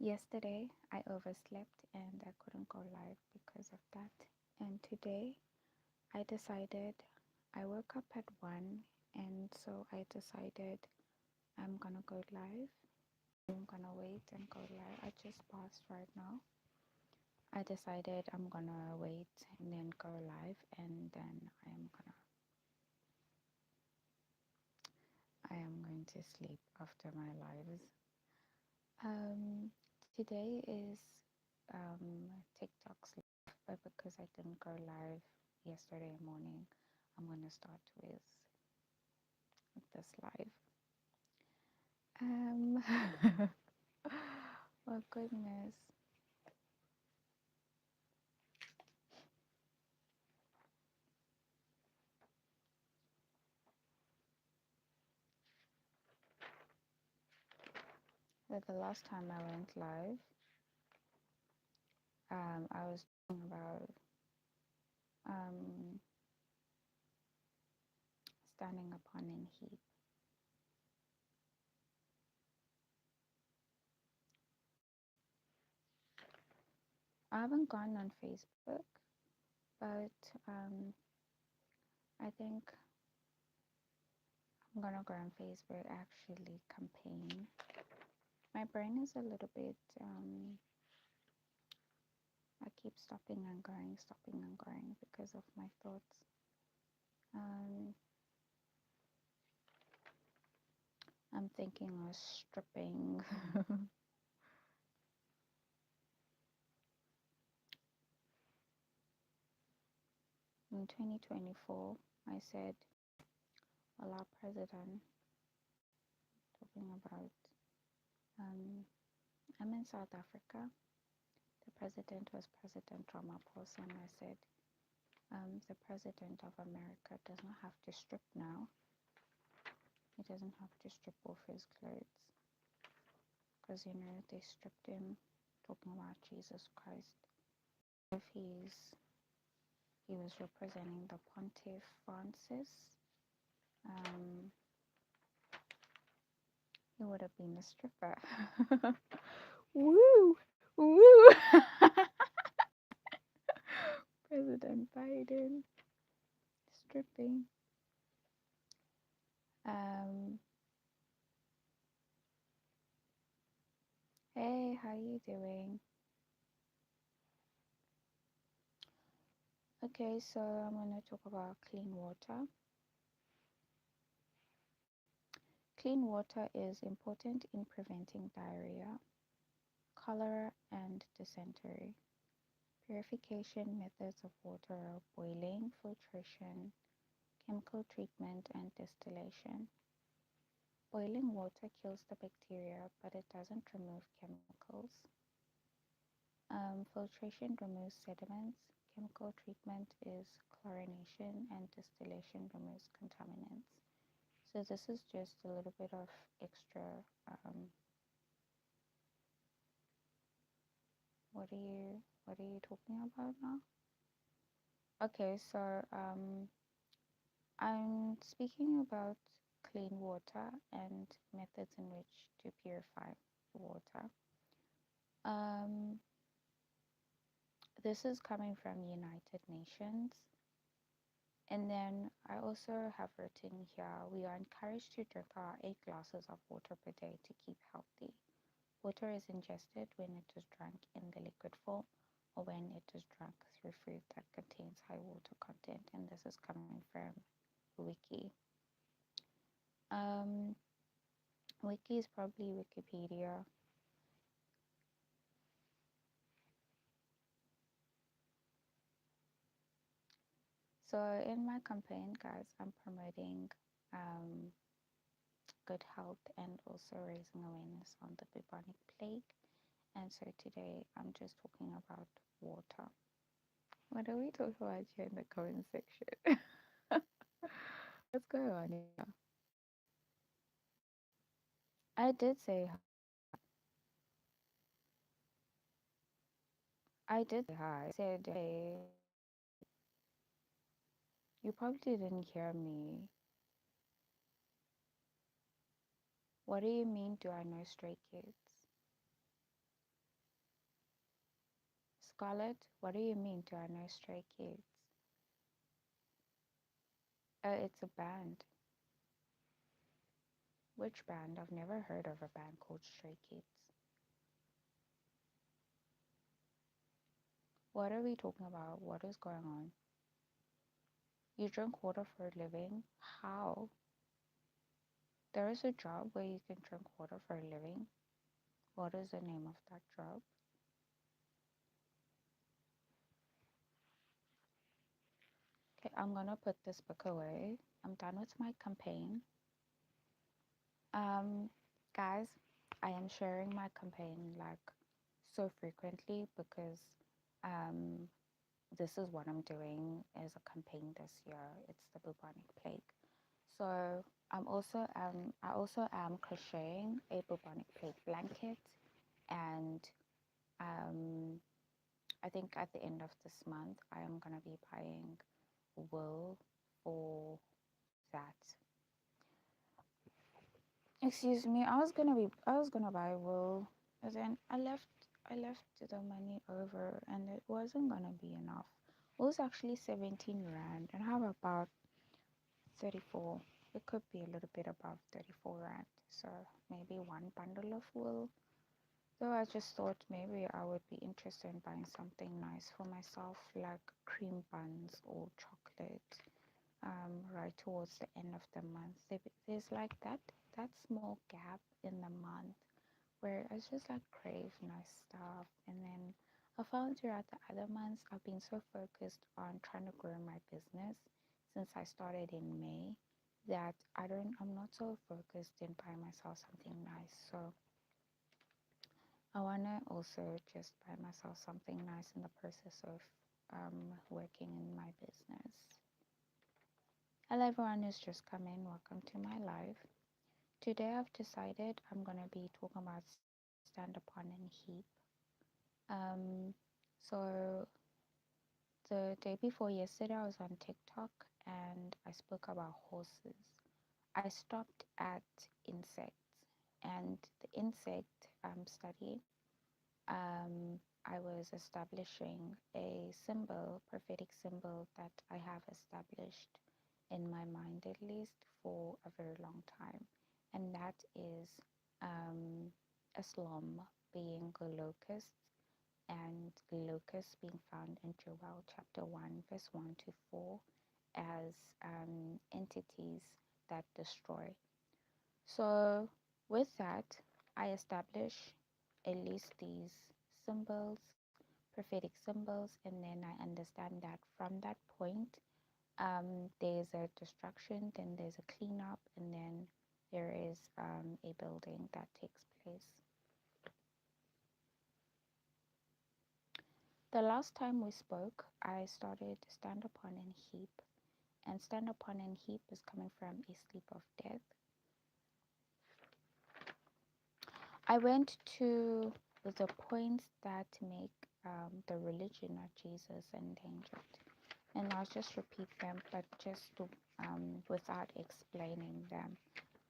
Yesterday, I overslept and I couldn't go live because of that. And today, I decided I woke up at 1, and so I decided I'm gonna go live. I'm gonna wait and go live. I just paused right now. I decided I'm gonna wait and then go live, and then I am going to sleep after my lives. Today is TikTok's live, but because I didn't go live yesterday morning, I'm gonna start with this live. Um, oh goodness. The last time I went live, I was talking about um, standing upon an heap. I haven't gone on Facebook, but I think I'm gonna go on Facebook actually campaign. My brain is a little bit I keep stopping and going because of my thoughts. Um, I'm thinking of stripping. In 2024, I said, well, our president, talking about, um, I'm in South Africa. The president was President Ramaphosa, and I said, the president of America does not have to strip now. He doesn't have to strip off his clothes because, they stripped him, talking about Jesus Christ. If he was representing the Pontiff Francis, um, he would have been a stripper. Woo! Woo! President Biden stripping. Um, hey, how you doing? Okay, so I'm gonna talk about clean water. Clean water is important in preventing diarrhea, cholera, and dysentery. Purification methods of water are boiling, filtration, chemical treatment, and distillation. Boiling water kills the bacteria, but it doesn't remove chemicals. Filtration removes sediments. Chemical treatment is chlorination, and distillation removes contaminants. So this is just a little bit of extra. Um, what are you talking about now? Okay, so I'm speaking about clean water and methods in which to purify water. Um, this is coming from United Nations. And then I also have written here, we are encouraged to drink our 8 glasses of water per day to keep healthy. Water is ingested when it is drunk in the liquid form or when it is drunk through food that contains high water content. And this is coming from Wiki. Um, Wiki is probably Wikipedia. So in my campaign, guys, I'm promoting good health and also raising awareness on the bubonic plague. And so today I'm just talking about water. What are we talking about here in the comment section? What's going on here? I did say I did say hi. I said hey. You probably didn't hear me. What do you mean? Do I know stray kids? Scarlett, what do you mean? Do I know Stray Kids? Oh, it's a band. Which band? I've never heard of a band called Stray Kids. What are we talking about? What is going on? You drink water for a living? How? There is a job where you can drink water for a living. What is the name of that job? Okay, I'm gonna put this book away. I'm done with my campaign. Um, Guys, I am sharing my campaign like so frequently because um, this is what I'm doing as a campaign this year. It's the bubonic plague. So I also am crocheting a bubonic plague blanket, and um, I think at the end of this month I am gonna be buying wool for that. Excuse me, I was gonna buy wool, but then I left the money over and it wasn't gonna be enough. It was actually 17 rand and how about 34? It could be a little bit above 34 rand. So maybe one bundle of wool. So I just thought maybe I would be interested in buying something nice for myself, like cream buns or chocolate. Right towards the end of the month, there's like that small gap in the month where I just like crave nice stuff. And then I found throughout the other months, I've been so focused on trying to grow my business since I started in May that I'm not so focused in buying myself something nice. So I want to also just buy myself something nice in the process of working in my business. Hello everyone who's just come in, welcome to my live. Today I've decided I'm going to be talking about stand upon and heap. So the day before yesterday I was on TikTok and I spoke about horses. I stopped at insects, and the insect study, I was establishing a symbol, prophetic symbol that I have established in my mind at least for a very long time, and that is Islam being locusts, and locusts being found in Joel chapter 1, verse 1 to 4 as entities that destroy. So, with that, I establish at least these symbols, prophetic symbols, and then I understand that from that point, there's a destruction, then there's a cleanup, and then there is a building that takes place. The last time we spoke, I started stand upon and heap, and stand upon and heap is coming from a sleep of death. I went to the points that make the religion of Jesus endangered, and I'll just repeat them, but just to, without explaining them,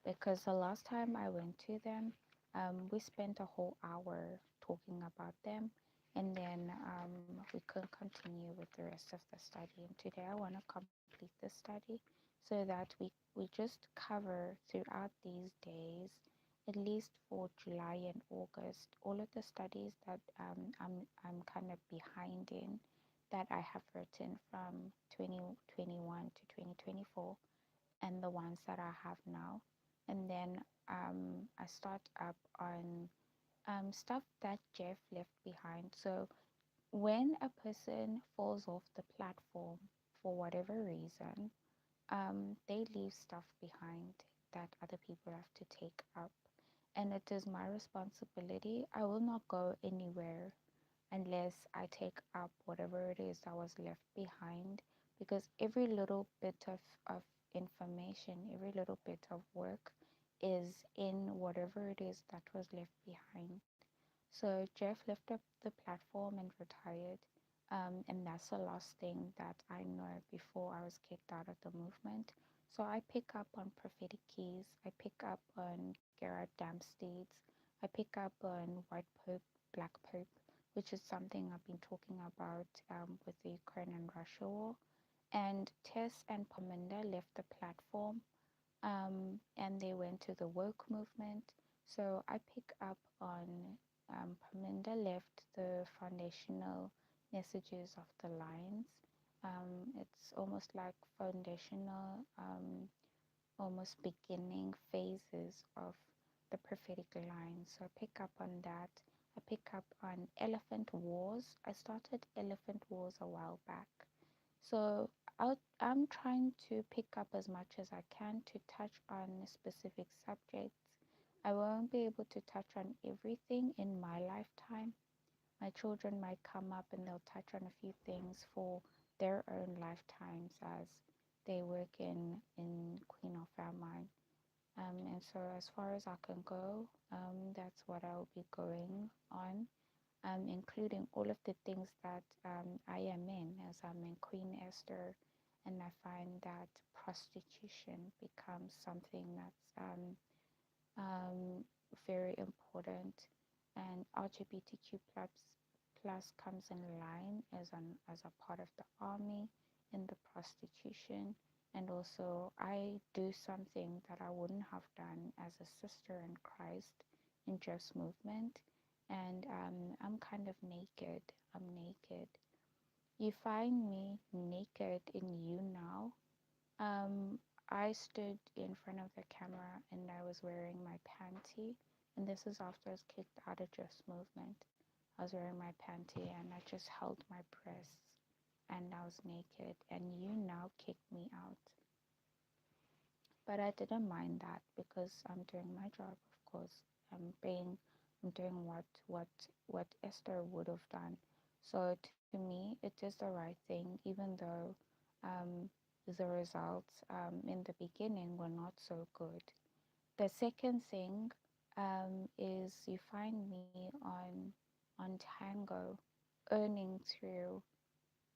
because the last time I went to them, we spent a whole hour talking about them, and then we couldn't continue with the rest of the study. And today I want to complete the study so that we just cover throughout these days, at least for July and August, all of the studies that I'm kind of behind in, that I have written from 2021 to 2024, and the ones that I have now. And then I start up on stuff that Jeff left behind. So when a person falls off the platform for whatever reason, they leave stuff behind that other people have to take up. And it is my responsibility. I will not go anywhere unless I take up whatever it is that was left behind, because every little bit of information, every little bit of work is in whatever it is that was left behind. So Jeff left up the platform and retired. And that's the last thing that I know before I was kicked out of the movement. So I pick up on prophetic keys. I pick up on Gerard Dempstead's. I pick up on White Pope, Black Pope. which is something I've been talking about with the Ukraine and Russia war. And Tess and Paminda left the platform, and they went to the woke movement. So I pick up on Paminda left the foundational messages of the lines. It's almost like foundational, almost beginning phases of the prophetic line. So I pick up on that. I pick up on elephant wars. I started elephant wars a while back. So I'm trying to pick up as much as I can to touch on specific subjects. I won't be able to touch on everything in my lifetime. My children might come up and they'll touch on a few things for their own lifetimes as they work in Queen of Our Mind. And so as far as I can go, that's what I'll be going on, including all of the things that I am in, as I'm in Queen Esther, and I find that prostitution becomes something that's um, very important, and LGBTQ plus comes in line as a part of the army in the prostitution. And also I do something that I wouldn't have done as a sister in Christ in Just Movement, and I'm kind of naked. I'm naked. You find me naked in you now. um, I stood in front of the camera and I was wearing my panty, and this is after I was kicked out of Just Movement. I was wearing my panty and I just held my breasts and I was naked, and you now kicked me out. But I didn't mind that because I'm doing my job, of course. I'm doing what Esther would have done. So to me, it is the right thing, even though um, the results in the beginning were not so good. The second thing is you find me on Tango, earning through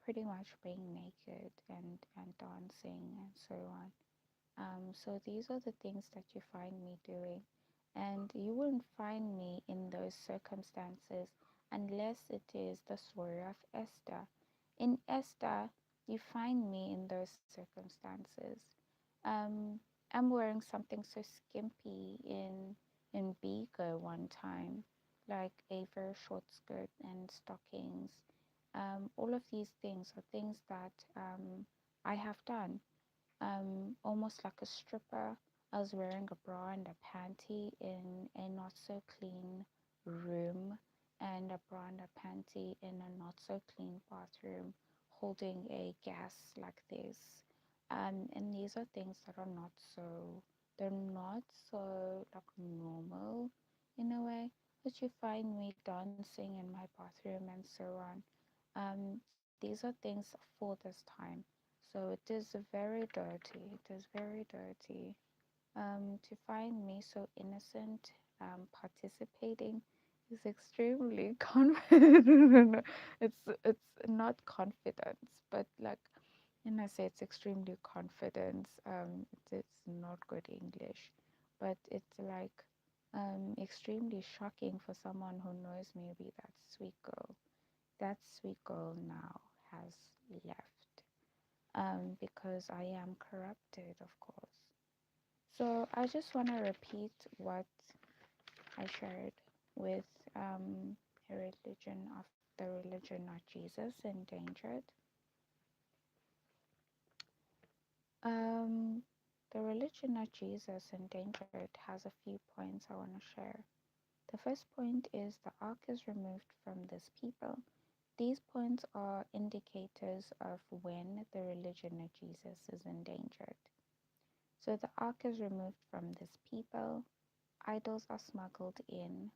pretty much being naked and dancing and so on. So these are the things that you find me doing, and you wouldn't find me in those circumstances unless it is the story of Esther. In Esther, you find me in those circumstances. Um, I'm wearing something so skimpy in Bego one time, like a very short skirt and stockings. All of these things are things that I have done, almost like a stripper. I was wearing a bra and a panty in a not so clean room, and a bra and a panty in a not so clean bathroom, holding a gas like this. And these are things that are not so, they're not so like normal in a way, but you find me dancing in my bathroom and so on. These are things for this time. So it is very dirty. It is very dirty. To find me so innocent, participating is extremely confident. It's not confidence, but like, and I say it's extremely confidence. It's not good English, but it's like extremely shocking for someone who knows me to be that sweet girl. That sweet girl now has left, because I am corrupted, of course. So I just want to repeat what I shared with a religion of the religion of Jesus endangered. Um, the religion of Jesus endangered has a few points I want to share. The first point is the ark is removed from this people. These points are indicators of when the religion of Jesus is endangered. So the ark is removed from this people, idols are smuggled in,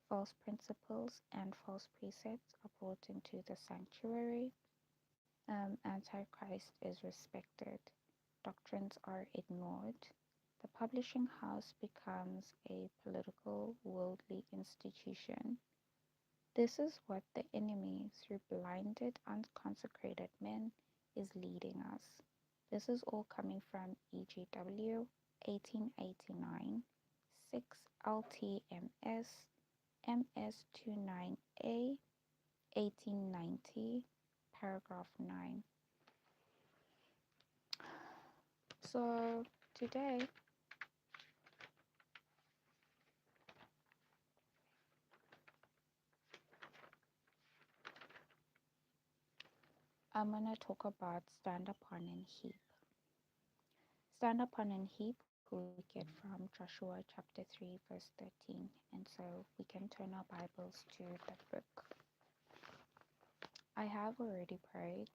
false principles and false precepts are brought into the sanctuary, Antichrist is respected, doctrines are ignored, the publishing house becomes a political, worldly institution. This is what the enemy, through blinded, unconsecrated men, is leading us. This is all coming from EGW 1889, 6 LTMS MS29A 1890, paragraph 9. So today I'm going to talk about stand upon and heap. Stand upon and heap we get from Joshua chapter 3 verse 13. And so we can turn our Bibles to that book. I have already prayed,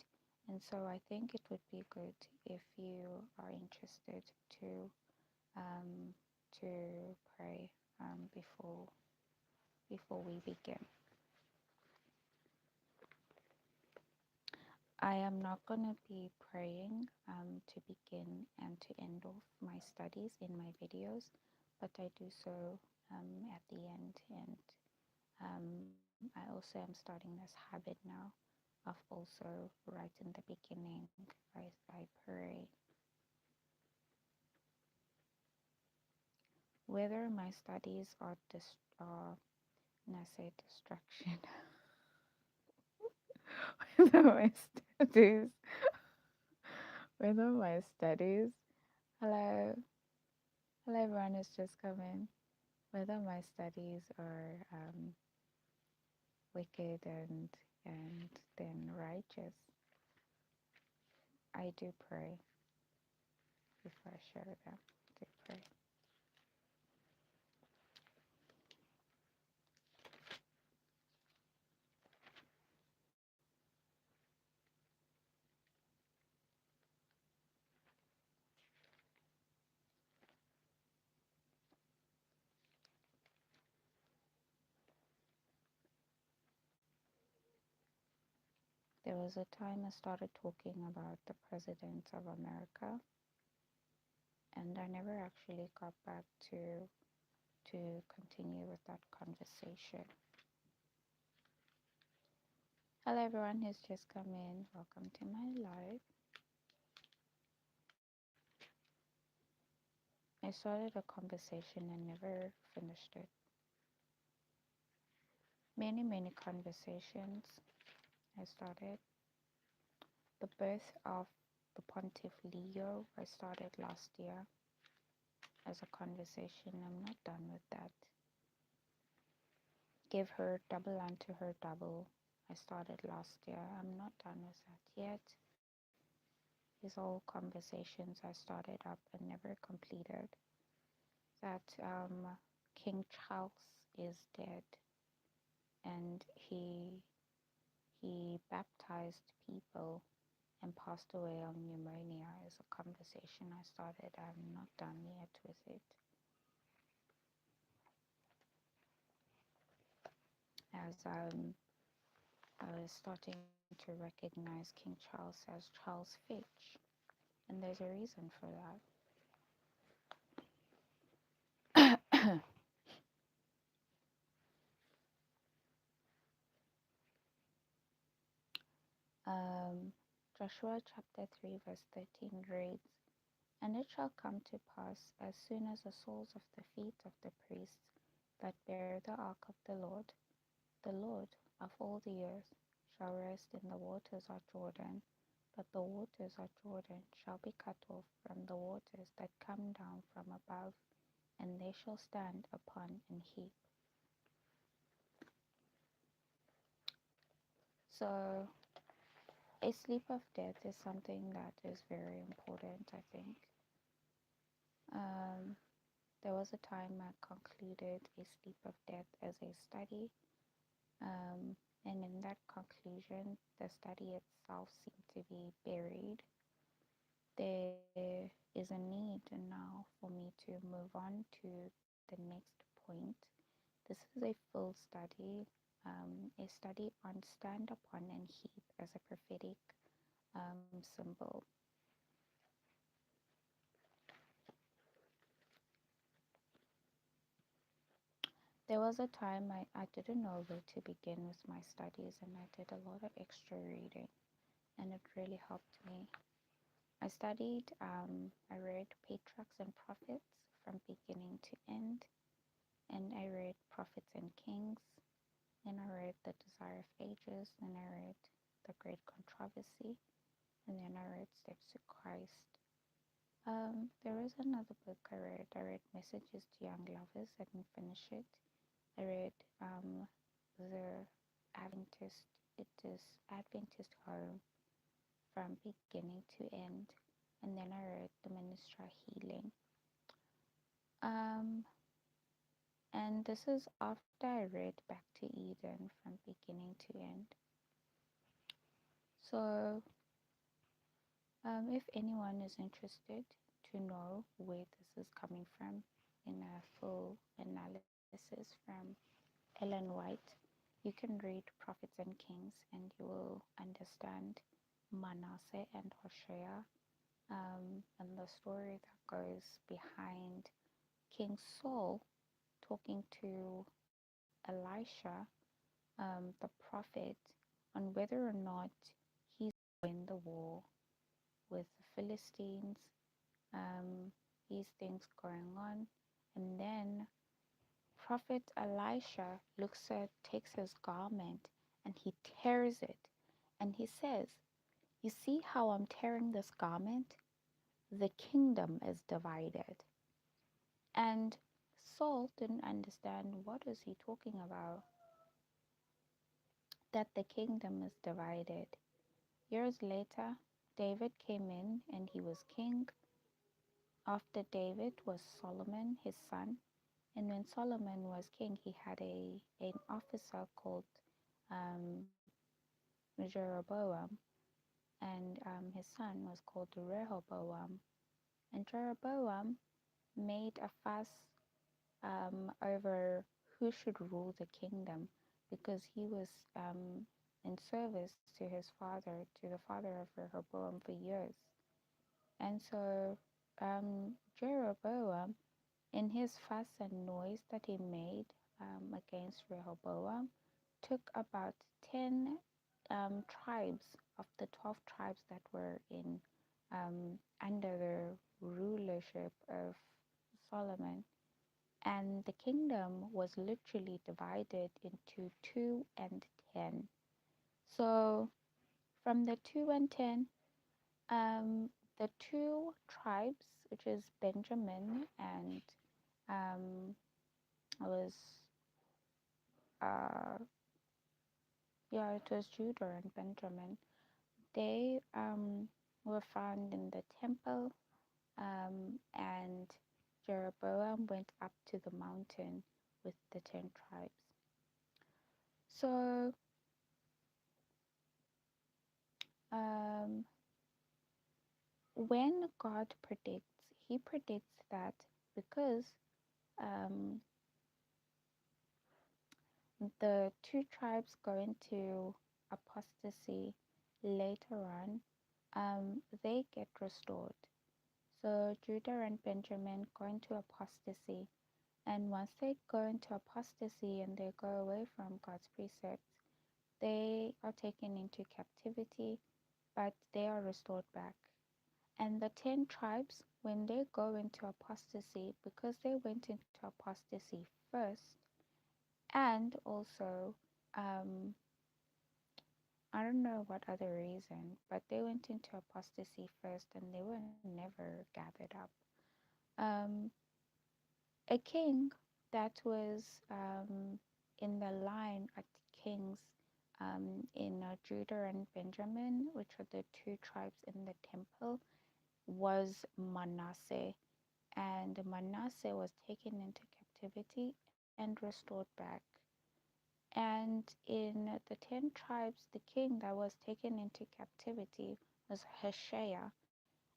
and so I think it would be good if you are interested to um, to pray before we begin. I am not going to be praying to begin and to end off my studies in my videos, but I do so at the end. And I also am starting this habit now of also right in the beginning, I pray. Whether my studies are and I say distraction, whether my studies, whether my studies, hello, hello everyone who's just come in, whether my studies are wicked and then righteous, I do pray before I share them. I do pray. There was a time I started talking about the presidents of America, and I never actually got back to continue with that conversation. Hello everyone who's just come in. Welcome to my live. I started a conversation and never finished it. Many conversations I started. The birth of the Pontiff Leo I started last year as a conversation. I'm not done with that. Give her double unto her double. I started last year. I'm not done with that yet. These all conversations I started up and never completed. That King Charles is dead, and he baptized people and passed away of pneumonia is a conversation I started. I'm not done yet with it. As I was starting to recognize King Charles as Charles Fitch, and there's a reason for that. Joshua chapter 3 verse 13 reads, "And it shall come to pass, as soon as the soles of the feet of the priests that bear the ark of the Lord of all the earth, shall rest in the waters of Jordan, that the waters of Jordan shall be cut off from the waters that come down from above, and they shall stand upon an heap." So a sleep of death is something that is very important, I think. There was a time I concluded a sleep of death as a study, and in that conclusion, the study itself seemed to be buried. There is a need now for me to move on to the next point. This is a full study, a study on stand upon and heap as a prophetic symbol. There was a time I didn't know where to begin with my studies, and I did a lot of extra reading, and it really helped me. I read Patriarchs and Prophets from beginning to end, and I read Prophets and Kings, Then I read The Desire of Ages. Then I read The Great Controversy. And then I read Steps to Christ. There is another book I read. I read Messages to Young Lovers. I didn't finish it. I read the Adventist. It is Adventist Home from beginning to end. And then I read The Ministry Healing. Um, and this is after I read Back to Eden from beginning to end. So, if anyone is interested to know where this is coming from in a full analysis from Ellen White, you can read Prophets and Kings and you will understand Manasseh and Hoshea, and the story that goes behind King Saul talking to Elisha, the prophet, on whether or not he's going to win the war with the Philistines, these things going on. And then Prophet Elisha takes his garment and he tears it. And he says, "You see how I'm tearing this garment? The kingdom is divided." And Saul didn't understand, what is he talking about? That the kingdom is divided. Years later, David came in and he was king. After David was Solomon, his son. And when Solomon was king, he had an officer called um, Jeroboam, and his son was called Rehoboam. And Jeroboam made a fuss over who should rule the kingdom because he was in service to his father, to the father of Rehoboam for years. And so Jeroboam, in his fuss and noise that he made against Rehoboam, took about 10 tribes of the 12 tribes that were in under the rulership of Solomon, and the kingdom was literally divided into 2 and 10. So from the 2 and 10, the two tribes, which is Benjamin and um, it was uh, yeah, it was Judah and Benjamin. They were found in the temple, and Jeroboam went up to the mountain with the 10 tribes. So um, when God predicts, He predicts that because um, the two tribes go into apostasy later on, they get restored. So Judah and Benjamin go into apostasy, and once they go into apostasy and they go away from God's precepts, they are taken into captivity, but they are restored back. And the 10 tribes, when they go into apostasy, because they went into apostasy first, and also, I don't know what other reason, but they went into apostasy first and they were never gathered up. Um, a king that was in the line at kings in Judah and Benjamin, which are the two tribes in the temple, was Manasseh. And Manasseh was taken into captivity and restored back. And in the 10 tribes, the king that was taken into captivity was Hoshea.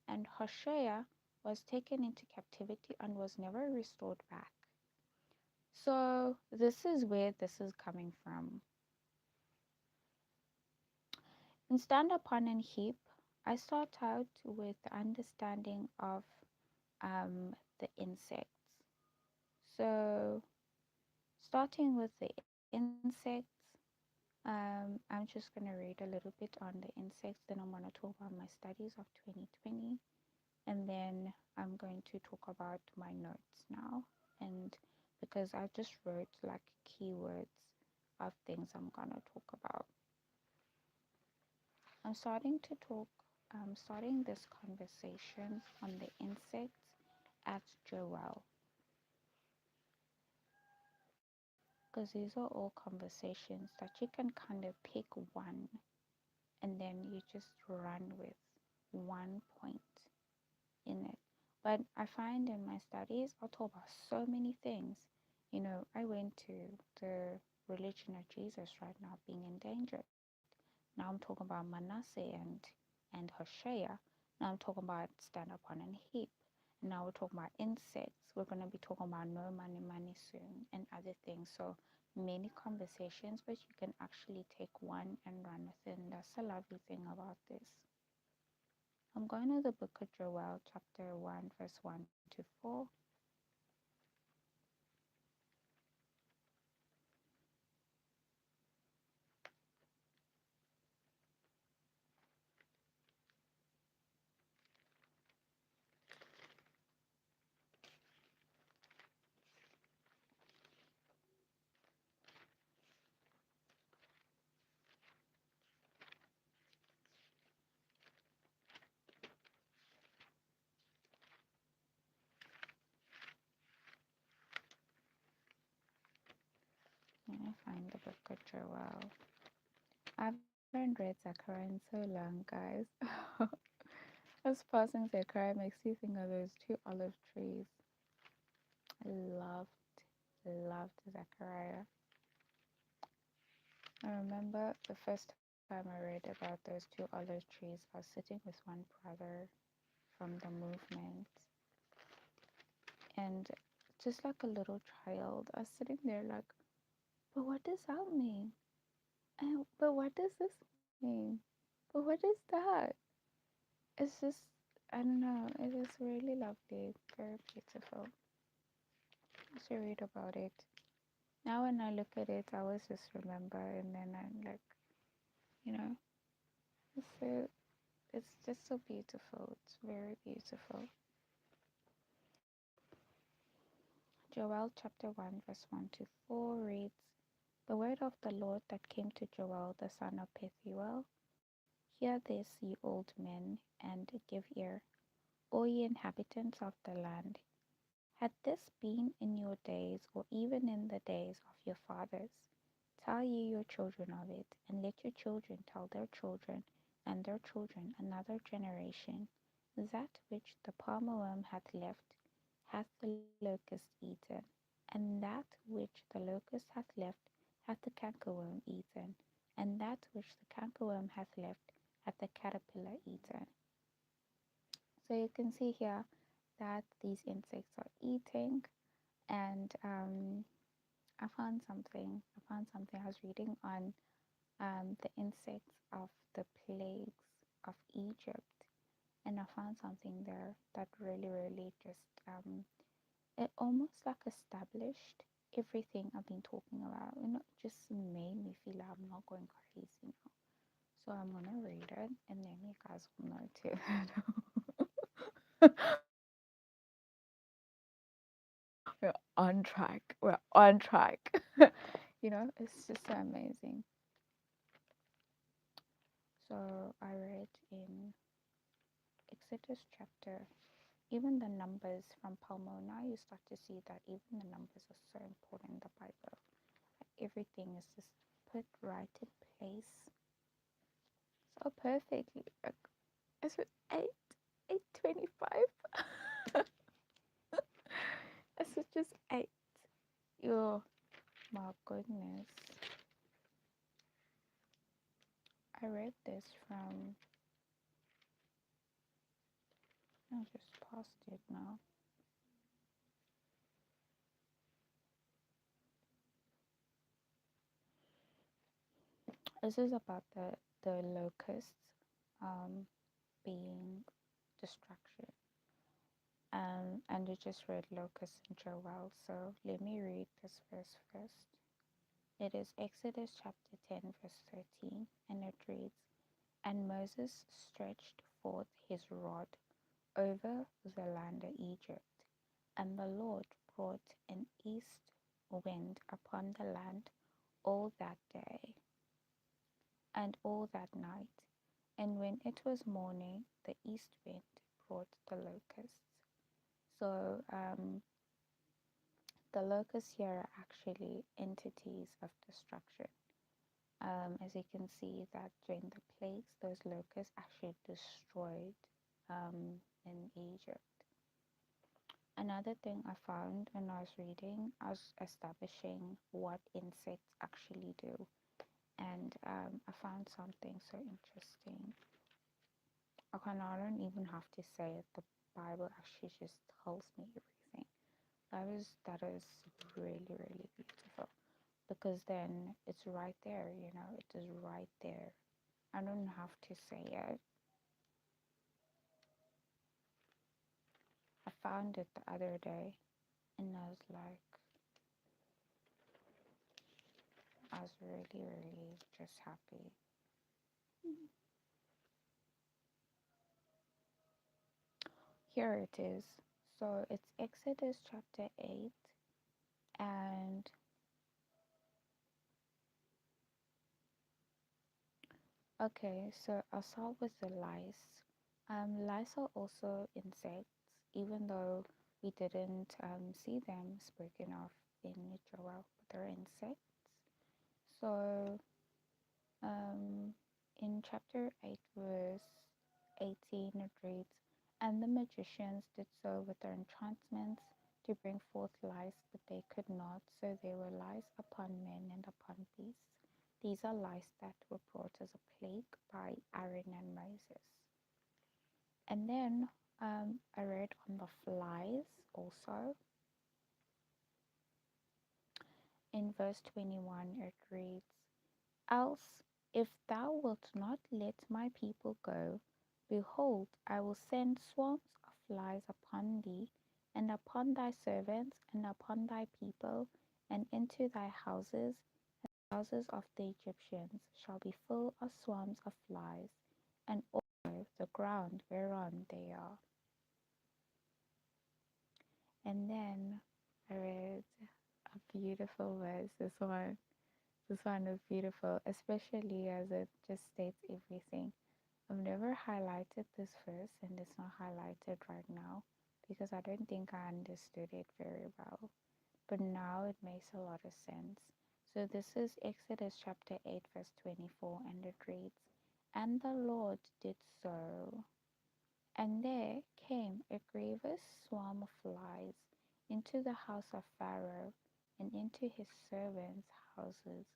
And Hoshea was taken into captivity and was never restored back. So this is where this is coming from. In Stand Upon and Heap, I start out with the understanding of the insects. So starting with the insects, I'm just going to read a little bit on the insects, then I'm going to talk about my studies of 2020, and then I'm going to talk about my notes now. And because I just wrote like keywords of things I'm gonna talk about. I'm starting to talk, starting this conversation on the insects at Joel, because these are all conversations that you can kind of pick one and then you just run with one point in it. But I find in my studies, I'll talk about so many things. You know, I went to the religion of Jesus right now being endangered. Now I'm talking about Manasseh and Hoshea. Now I'm talking about stand up on a heap. And now we're talking about insects. We're going to be talking about no money, money soon and other things. So many conversations, but you can actually take one and run with it. And that's the lovely thing about this. I'm going to the book of Joel, chapter 1, verse 1 to 4. Let me find the book of Joel. I haven't read Zechariah in so long, guys. This passing Zechariah makes you think of those two olive trees. I loved Zechariah. I remember the first time I read about those two olive trees, I was sitting with one brother from the movement, and just like a little child, I was sitting there like, but what does that mean? But what does this mean? But what is that? It's just, I don't know, it is really lovely, very beautiful. I should read about it. Now when I look at it, I always just remember, and then I'm like, you know, it's so, it's just so beautiful. It's very beautiful. Joel chapter 1, verse 1 to 4 reads, the word of the Lord that came to Joel the son of Pethuel. Hear this, ye old men, and give ear, all ye inhabitants of the land. Had this been in your days, or even in the days of your fathers, tell ye your children of it, and let your children tell their children, and their children another generation. That which the palmerworm hath left, hath the locust eaten, and that which the locust hath left, hath the cankerworm eaten, and that which the cankerworm hath left, hath the caterpillar eaten. So you can see here that these insects are eating, and I found something. I was reading on the insects of the plagues of Egypt, and I found something there that really just it almost like established everything I've been talking about. You know, it just made me feel like I'm not going crazy now. So I'm gonna read it, and then you guys will know too. We're on track. We're on track. You know, it's just so amazing. So I read in Exodus chapter, even the numbers from Palmona, you start to see that even the numbers are so important in the Bible. Like everything is just put right in place so perfectly. Like, it's 8:25. It's just 8. Oh my goodness. I read this from, I just paused it now. This is about the locusts being distraction. And you just read locusts and Joel, so let me read this verse first. It is Exodus chapter 10, verse 13, and it reads, and Moses stretched forth his rod over the land of Egypt, and the Lord brought an east wind upon the land all that day and all that night. And when it was morning, the east wind brought the locusts. So the locusts here are actually entities of destruction. As you can see that during the plagues, those locusts actually destroyed in Egypt. Another thing I found when I was reading, I was establishing what insects actually do. And I found something so interesting. Okay, now I don't even have to say it. The Bible actually just tells me everything. That is really, really beautiful. Because then it's right there, it is right there. I don't have to say it. I found it the other day and I was really, really just happy. Here it is. So it's Exodus chapter 8, and okay, so I'll start with the lice. Lice are also insects, even though we didn't see them spoken of in Joel, but they're insects. So in chapter 8, verse 18, it reads, "And the magicians did so with their enchantments to bring forth lice, but they could not. So there were lice upon men and upon beasts. These are lice that were brought as a plague by Aaron and Moses." And then I read on the flies also. In verse 21, it reads, "Else, if thou wilt not let my people go, behold, I will send swarms of flies upon thee, and upon thy servants, and upon thy people, and into thy houses, and the houses of the Egyptians shall be full of swarms of flies, and also the ground whereon they are." And then I read a beautiful verse, this one. This one is beautiful, especially as it just states everything. I've never highlighted this verse, and it's not highlighted right now because I don't think I understood it very well. But now it makes a lot of sense. So this is Exodus chapter 8, verse 24, and it reads, "And the Lord did so. And there came a grievous swarm of flies into the house of Pharaoh, and into his servants' houses,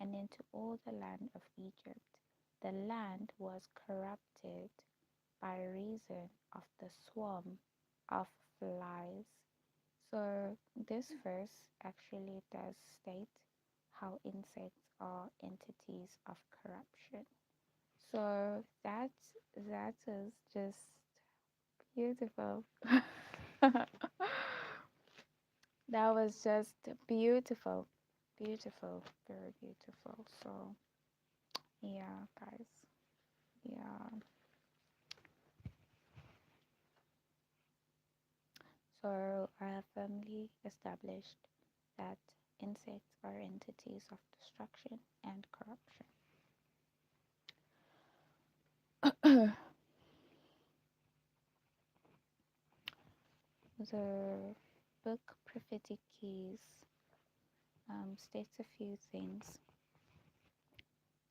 and into all the land of Egypt. The land was corrupted by reason of the swarm of flies." So this verse actually does state how insects are entities of corruption. So that is just beautiful. That was just beautiful. Beautiful. Very beautiful. So, yeah, guys. Yeah. So, I have firmly established that insects are entities of destruction and corruption. The book Prophetic Keys states a few things.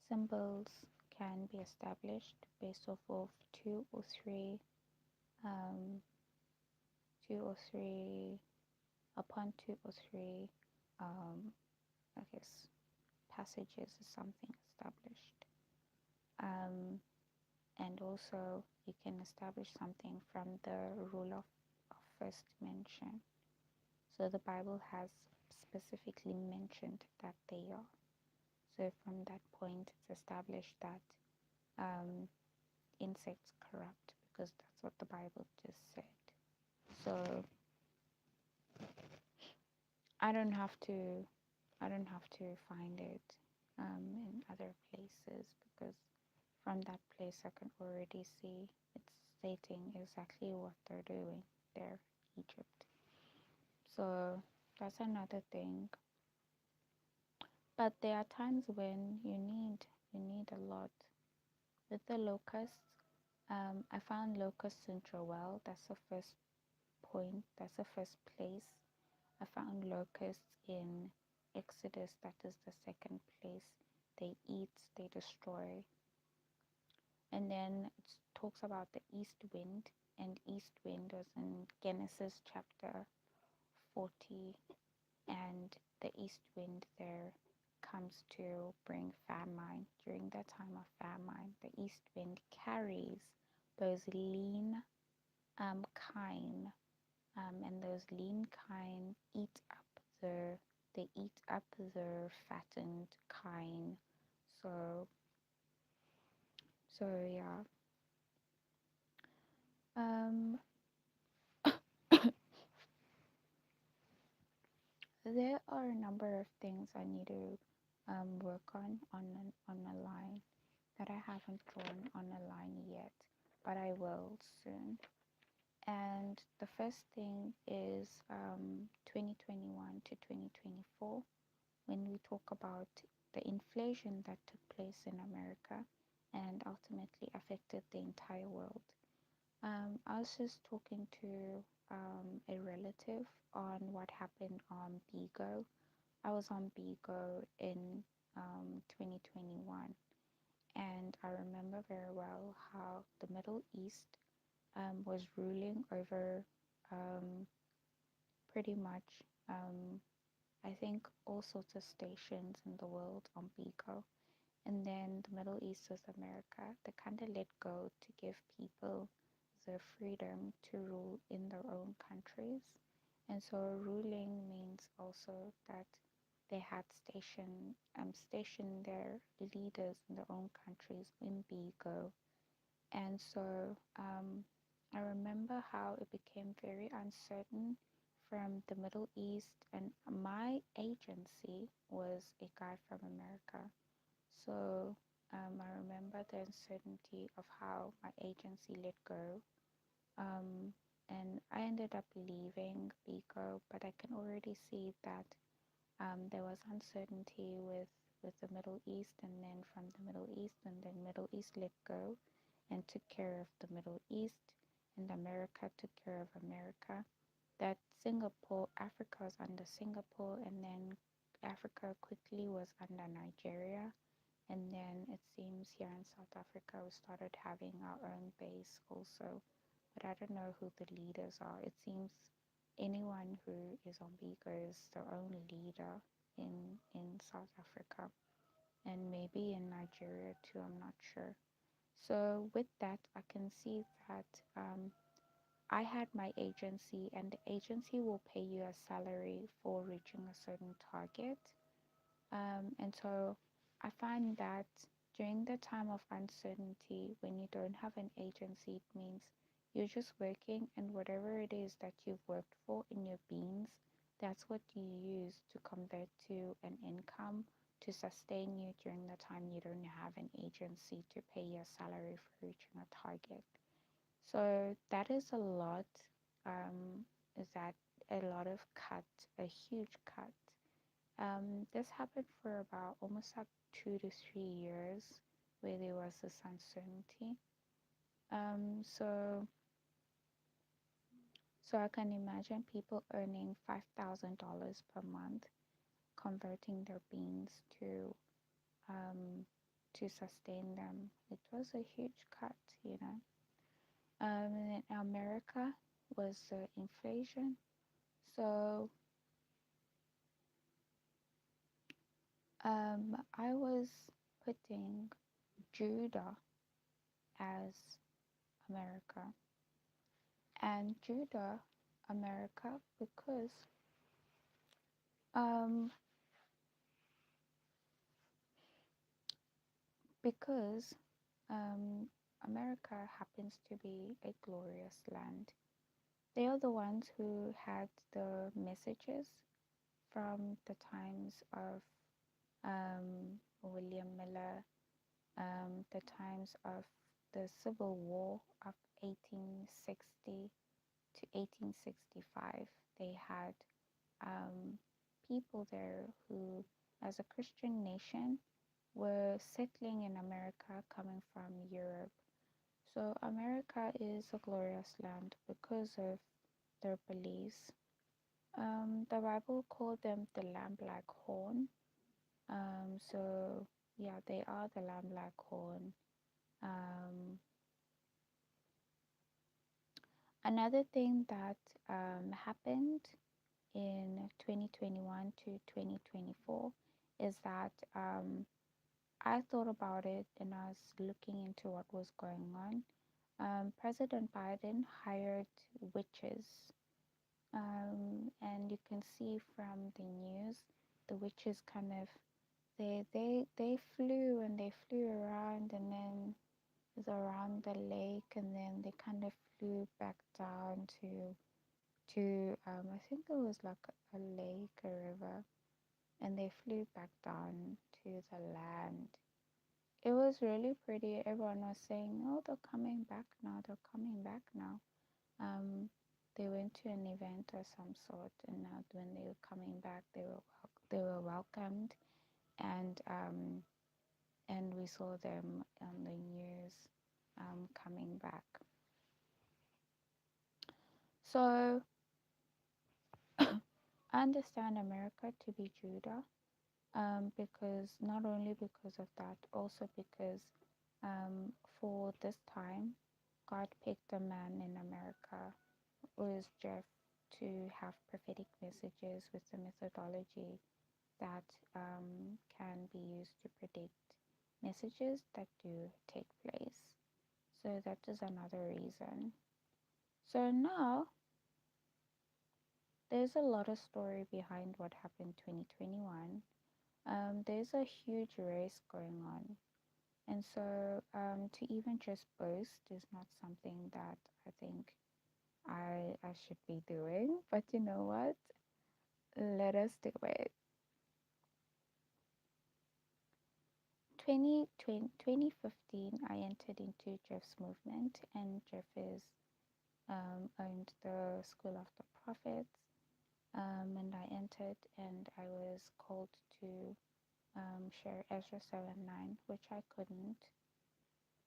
Symbols can be established based off of um, two or three, upon two or three, um, I guess, passages is something established. And also, you can establish something from the rule of first mention. So the Bible has specifically mentioned that they are. So from that point, it's established that insects corrupt because that's what the Bible just said. So I don't have to find it in other places because from that place I can already see it's stating exactly what they're doing there, Egypt. So that's another thing. But there are times when you need a lot. With the locusts, I found locusts in Joel. That's the first point. That's the first place. I found locusts in Exodus. That is the second place. They eat, they destroy. And then it talks about the east wind, and east wind was in Genesis chapter 40, and the east wind there comes to bring famine. During the time of famine, the east wind carries those lean kine, and those lean kine eat up the fattened kine. So yeah. Um, there are a number of things I need to work on a line that I haven't drawn on a line yet, but I will soon. And the first thing is 2021 to 2024, when we talk about the inflation that took place in America and ultimately affected the entire world. I was just talking to a relative on what happened on Bigo. I was on Bigo in 2021, and I remember very well how the Middle East was ruling over pretty much, I think, all sorts of stations in the world on Bigo. And then the Middle East was America. They kind of let go to give people the freedom to rule in their own countries. And so ruling means also that they had stationed their leaders in their own countries in Bigo. And so I remember how it became very uncertain from the Middle East, and my agency was a guy from America. So I remember the uncertainty of how my agency let go. And I ended up leaving Bigo, but I can already see that there was uncertainty with the Middle East, and then from the Middle East, and then Middle East let go and took care of the Middle East, and America took care of America. That Africa was under Singapore, and then Africa quickly was under Nigeria. And then it seems here in South Africa we started having our own base also, but I don't know who the leaders are. It seems anyone who is on Bigo is their own leader in South Africa, and maybe in Nigeria too, I'm not sure. So with that, I can see that I had my agency, and the agency will pay you a salary for reaching a certain target. And so I find that during the time of uncertainty, when you don't have an agency, it means you're just working, and whatever it is that you've worked for in your beans, that's what you use to convert to an income to sustain you during the time you don't have an agency to pay your salary for reaching a target. So that is a lot. Is that a lot of cut, a huge cut? This happened for about almost like 2 to 3 years where there was this uncertainty. So I can imagine people earning $5,000 per month, converting their beans to sustain them. It was a huge cut, you know. In America was inflation. So I was putting Judah as America, and Judah America um, because America happens to be a glorious land. They are the ones who had the messages from the times of William Miller, the times of the Civil War of 1860 to 1865. They had people there who as a Christian nation, were settling in America coming from Europe. So America is a glorious land because of their beliefs. The Bible called them the lamb-like horn. So yeah, they are the lamb-like horn. Um, Another thing that happened in 2021 to 2024 is that I thought about it and I was looking into what was going on. President Biden hired witches, and you can see from the news the witches kind of they flew around and then around the lake, and then they kind of flew back down to I think it was like a lake, a river, and they flew back down to the land. It was really pretty. Everyone was saying, "Oh, they're coming back now. They're coming back now." Um, they went to an event of some sort, and now when they were coming back, they were welcomed, and we saw them on the news coming back. So I understand America to be Judah, because not only because of that, also because for this time, God picked a man in America, who is Jeff, to have prophetic messages with the methodology that can be used to predict messages that do take place. So that is another reason. So now there's a lot of story behind what happened 2021. There's a huge race going on. And so to even just boast is not something that I think I should be doing. But you know what? Let us do it. 2015, I entered into Jeff's movement, and Jeff is owned the School of the Prophets. And I entered, and I was called to share Ezra 7:9, which I couldn't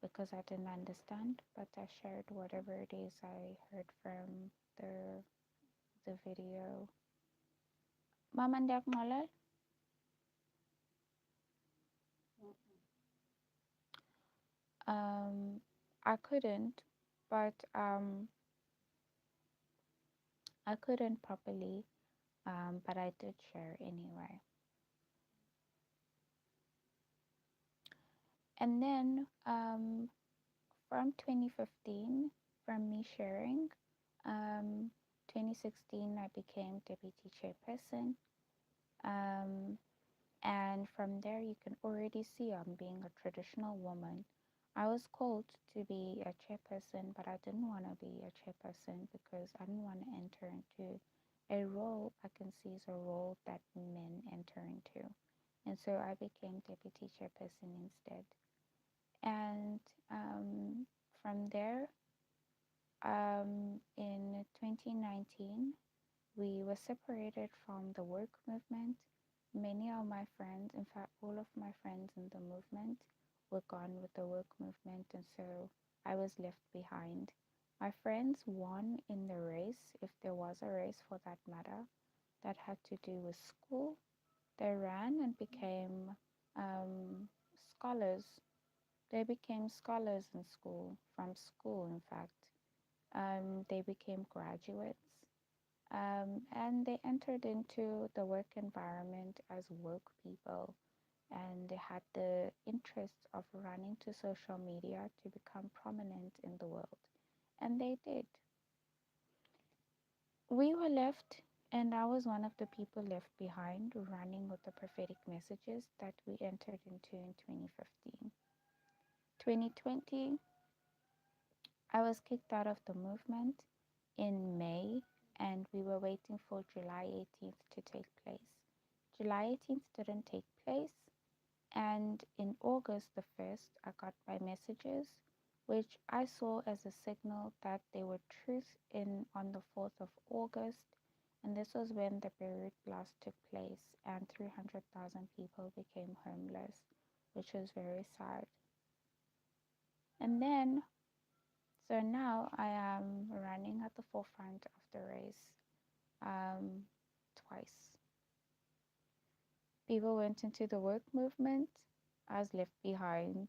because I didn't understand, but I shared whatever it is I heard from the video. Mama Ndak Malal? I couldn't, but I couldn't properly, but I did share anyway. And then from 2015, from me sharing, 2016 I became deputy chairperson. And from there, you can already see I'm being a traditional woman. I was called to be a chairperson, but I didn't want to be a chairperson because I didn't want to enter into a role I can see is a role that men enter into. And so I became deputy chairperson instead. And from there, in 2019, we were separated from the work movement. Many of my friends, in fact, all of my friends in the movement, were gone with the work movement, and so I was left behind. My friends won in the race, if there was a race for that matter, that had to do with school. They ran and became scholars. They became scholars in school, from school, in fact. They became graduates. And they entered into the work environment as work people, and they had the interest of running to social media to become prominent in the world. And they did. We were left, and I was one of the people left behind running with the prophetic messages that we entered into in 2015. 2020, I was kicked out of the movement in May, and we were waiting for July 18th to take place. July 18th didn't take place, and in August the 1st, I got my messages, which I saw as a signal that there were truth in on the 4th of August, And this was when the Beirut blast took place and 300,000 people became homeless, which was very sad. And then, so now I am running at the forefront of the race twice. People went into the work movement. I was left behind.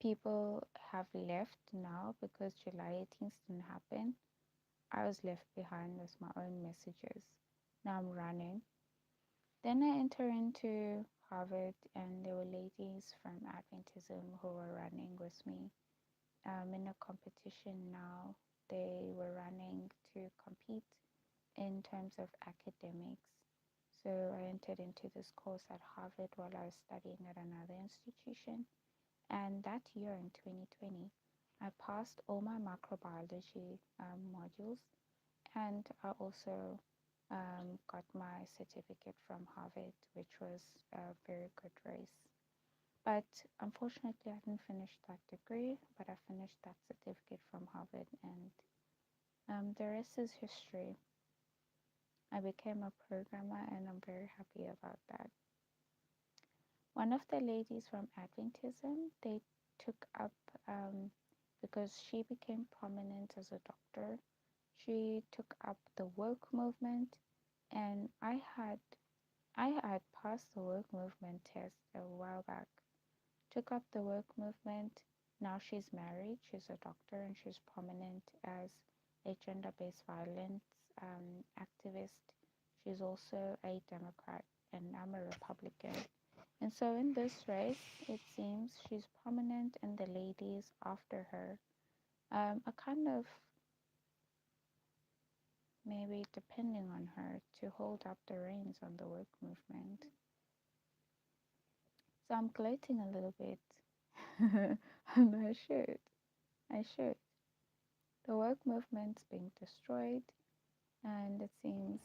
People have left now because July 18th didn't happen. I was left behind with my own messages. Now I'm running. Then I enter into Harvard, and there were ladies from Adventism who were running with me in a competition now. They were running to compete in terms of academics. So I entered into this course at Harvard while I was studying at another institution. And that year in 2020, I passed all my microbiology modules, and I also got my certificate from Harvard, which was a very good race. But unfortunately, I didn't finish that degree, but I finished that certificate from Harvard, and the rest is history. I became a programmer, and I'm very happy about that. One of the ladies from Adventism, they took up, because she became prominent as a doctor, she took up the woke movement, and I had passed the woke movement test a while back. Took up the woke movement. Now she's married, she's a doctor, and she's prominent as a gender-based violence activist. She's also a Democrat, and I'm a Republican. And so in this race, it seems she's prominent, and the ladies after her are kind of maybe depending on her to hold up the reins on the work movement. So I'm gloating a little bit. And I should. I should. The work movement's being destroyed, and it seems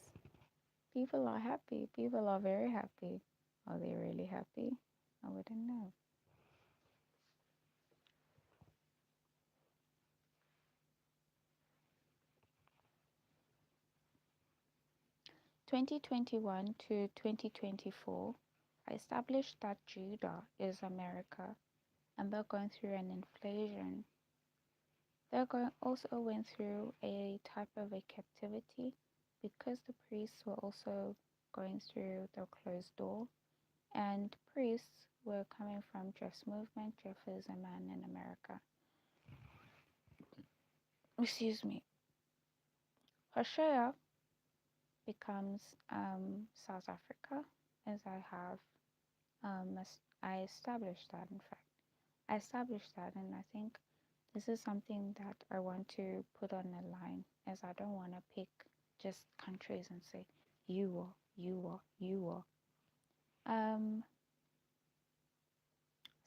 people are happy. People are very happy. Are they really happy? I wouldn't know. 2021 to 2024, I established that Judah is America, and they're going through an inflation. Also went through a type of a captivity because the priests were also going through the closed door, and priests were coming from Jeff's movement. Jeff is a man in America. Excuse me. Hoshea becomes South Africa, as I established that. In fact, I established that, and I think this is something that I want to put on a line, as I don't want to pick just countries and say you are, you are, you are.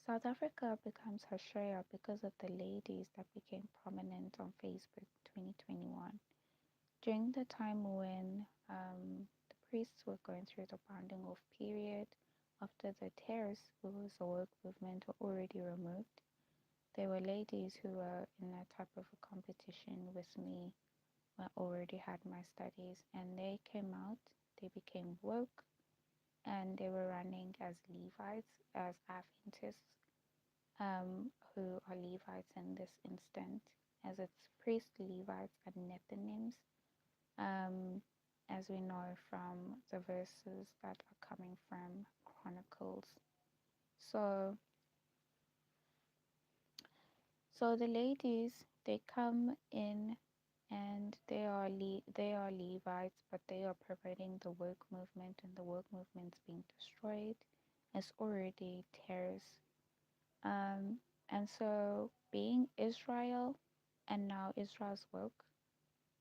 South Africa becomes Hoshea because of the ladies that became prominent on Facebook 2021. During the time when the priests were going through the bounding off period, after the tears, because the work movement were already removed, there were ladies who were in a type of a competition with me. I already had my studies, and they came out, they became woke, and they were running as Levites, as Adventists, who are Levites in this instant, as it's priests, Levites, and Nethinims, as we know from the verses that are coming from Chronicles. So the ladies, they come in, and they are Levites, but they are promoting the work movement, and the work movement's being destroyed. It's already terrorist. And so being Israel, and now Israel's woke,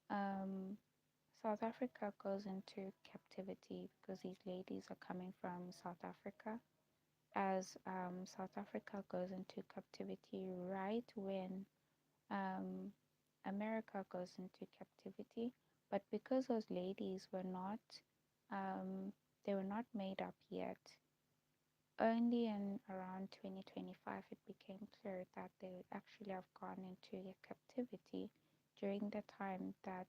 South Africa goes into captivity because these ladies are coming from South Africa, as South Africa goes into captivity right when America goes into captivity. But because those ladies were not, they were not made up yet, only in around 2025 it became clear that they would actually have gone into a captivity during the time that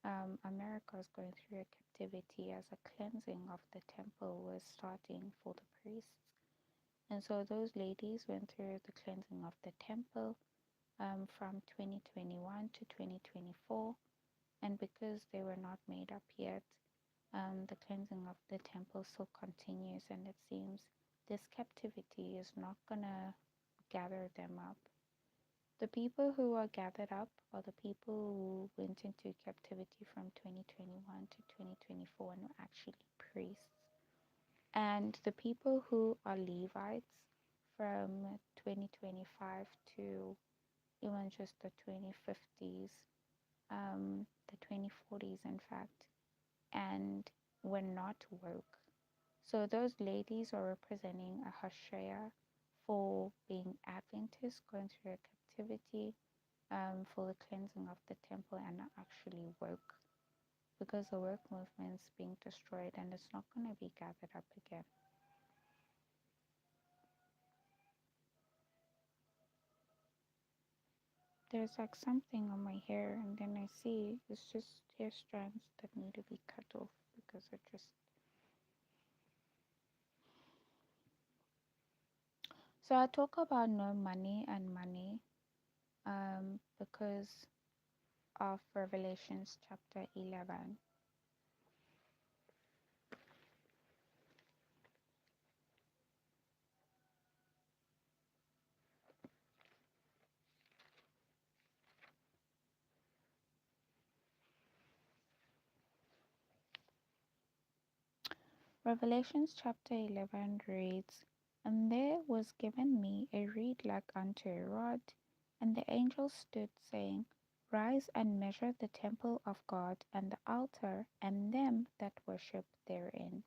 America was going through a captivity as a cleansing of the temple was starting for the priests. And so those ladies went through the cleansing of the temple from 2021 to 2024. And because they were not made up yet, the cleansing of the temple still continues. And it seems this captivity is not going to gather them up. The people who are gathered up are the people who went into captivity from 2021 to 2024 and were actually priests. And the people who are Levites from 2025 to even just the 2050s, the 2040s, in fact, and were not woke. So those ladies are representing a Hashaya for being Adventists, going through a captivity, for the cleansing of the temple, and not actually woke, because the work movement's being destroyed and it's not going to be gathered up again. There's like something on my hair, and then I see it's just hair strands that need to be cut off because it just. So I talk about no money and money because of Revelations chapter 11. Revelations chapter 11 reads, And there was given me a reed like unto a rod, and the angel stood, saying, Rise and measure the temple of God, and the altar, and them that worship therein.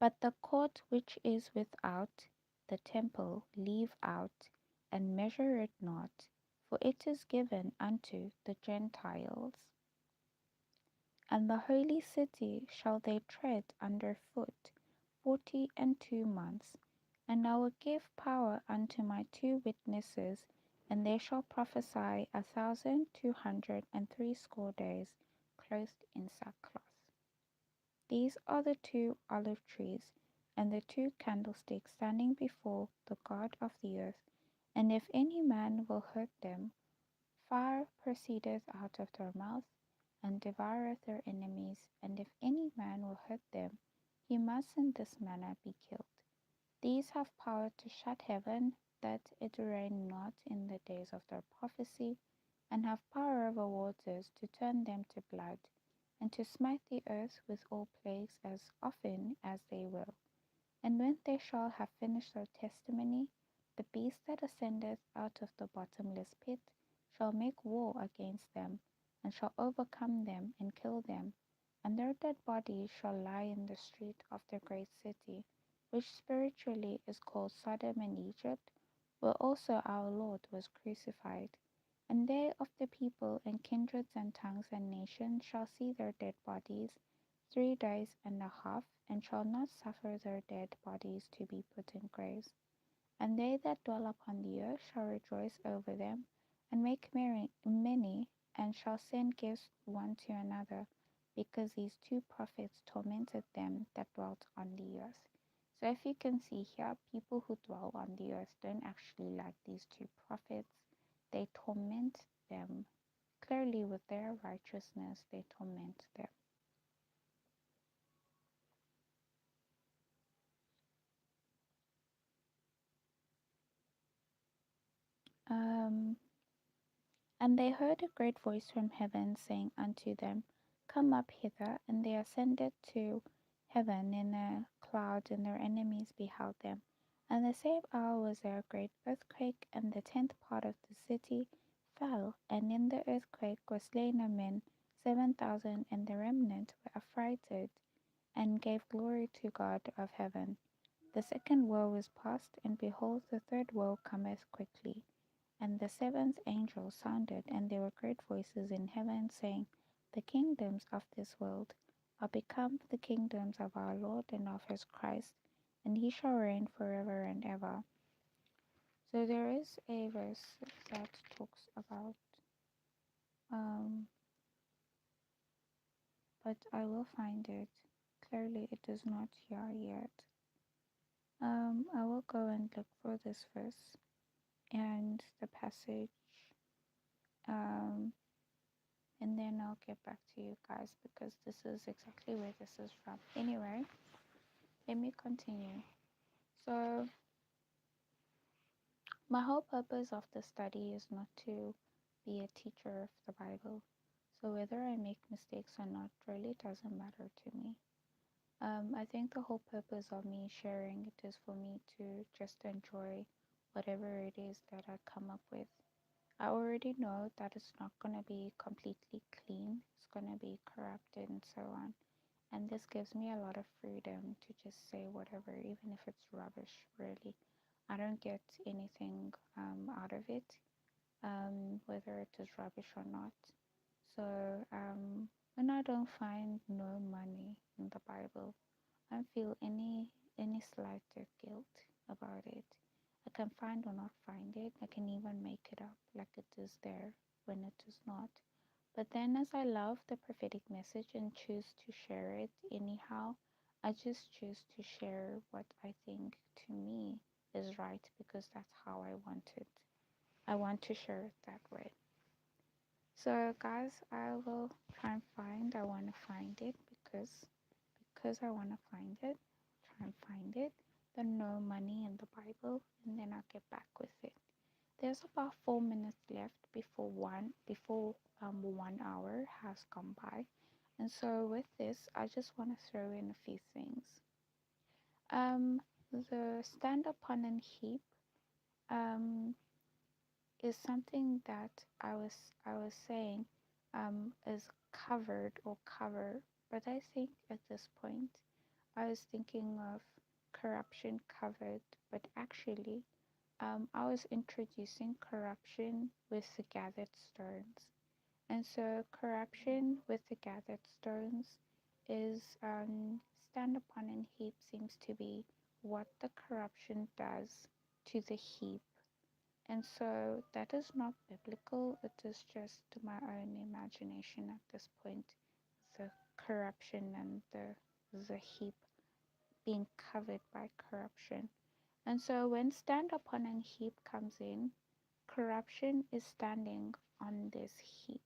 But the court which is without the temple leave out, and measure it not, for it is given unto the Gentiles. And the holy city shall they tread under foot 42 months. And I will give power unto my 2 witnesses, and they shall prophesy 1,260 days, clothed in sackcloth. These are the 2 olive trees, and the 2 candlesticks standing before the God of the earth. And if any man will hurt them, fire proceedeth out of their mouth, and devoureth their enemies. And if any man will hurt them, he must in this manner be killed. These have power to shut heaven, that it rain not in the days of their prophecy, and have power over waters to turn them to blood, and to smite the earth with all plagues as often as they will. And when they shall have finished their testimony, the beast that ascendeth out of the bottomless pit shall make war against them, and shall overcome them and kill them, and their dead bodies shall lie in the street of the great city, which spiritually is called Sodom and Egypt, where also our Lord was crucified. And they of the people and kindreds and tongues and nations shall see their dead bodies 3 days and a half, and shall not suffer their dead bodies to be put in graves. And they that dwell upon the earth shall rejoice over them, and make merry many, and shall send gifts one to another, because these 2 prophets tormented them that dwelt on the earth. So if you can see here, people who dwell on the earth don't actually like these 2 prophets. They torment them. Clearly with their righteousness, they torment them. And they heard a great voice from heaven saying unto them, Come up hither. And they ascended to heaven in a cloud, and their enemies beheld them. And the same hour was there a great earthquake, and the 10th part of the city fell. And in the earthquake were slain of men 7,000, and the remnant were affrighted, and gave glory to God of heaven. The second woe is past, and behold, the third woe cometh quickly. And the 7th angel sounded, and there were great voices in heaven, saying, The kingdoms of this world are become the kingdoms of our Lord and of his Christ, and he shall reign forever and ever. So there is a verse that talks about but I will find it. Clearly, it is not here yet. I will go and look for this verse and the passage, um, and then I'll get back to you guys because this is exactly where this is from. Anyway, let me continue. So, my whole purpose of the study is not to be a teacher of the Bible. So, whether I make mistakes or not really doesn't matter to me. I think the whole purpose of me sharing it is for me to just enjoy whatever it is that I come up with. I already know that it's not going to be completely clean, it's going to be corrupted and so on. And this gives me a lot of freedom to just say whatever, even if it's rubbish, really. I don't get anything out of it, whether it is rubbish or not. So, when I don't find no money in the Bible, I don't feel any slight of guilt about it. I can find or not find it. I can even make it up like it is there when it is not. But then, as I love the prophetic message and choose to share it anyhow, I just choose to share what I think to me is right because that's how I want it. I want to share it that way. So, guys, I will try and find. I want to find it because I want to find it. Try and find it. The no money in the Bible, and then I'll get back with it. There's about 4 minutes left before 1 hour has gone by, and so with this, I just want to throw in a few things. The stand upon and heap is something that I was saying is covered or cover, but I think at this point I was thinking of corruption covered, but actually I was introducing corruption with the gathered stones. And so, corruption with the gathered stones is stand upon and heap seems to be what the corruption does to the heap. And so, that is not biblical, it is just my own imagination at this point. The corruption and the heap being covered by corruption. And so when stand upon and heap comes in, corruption is standing on this heap.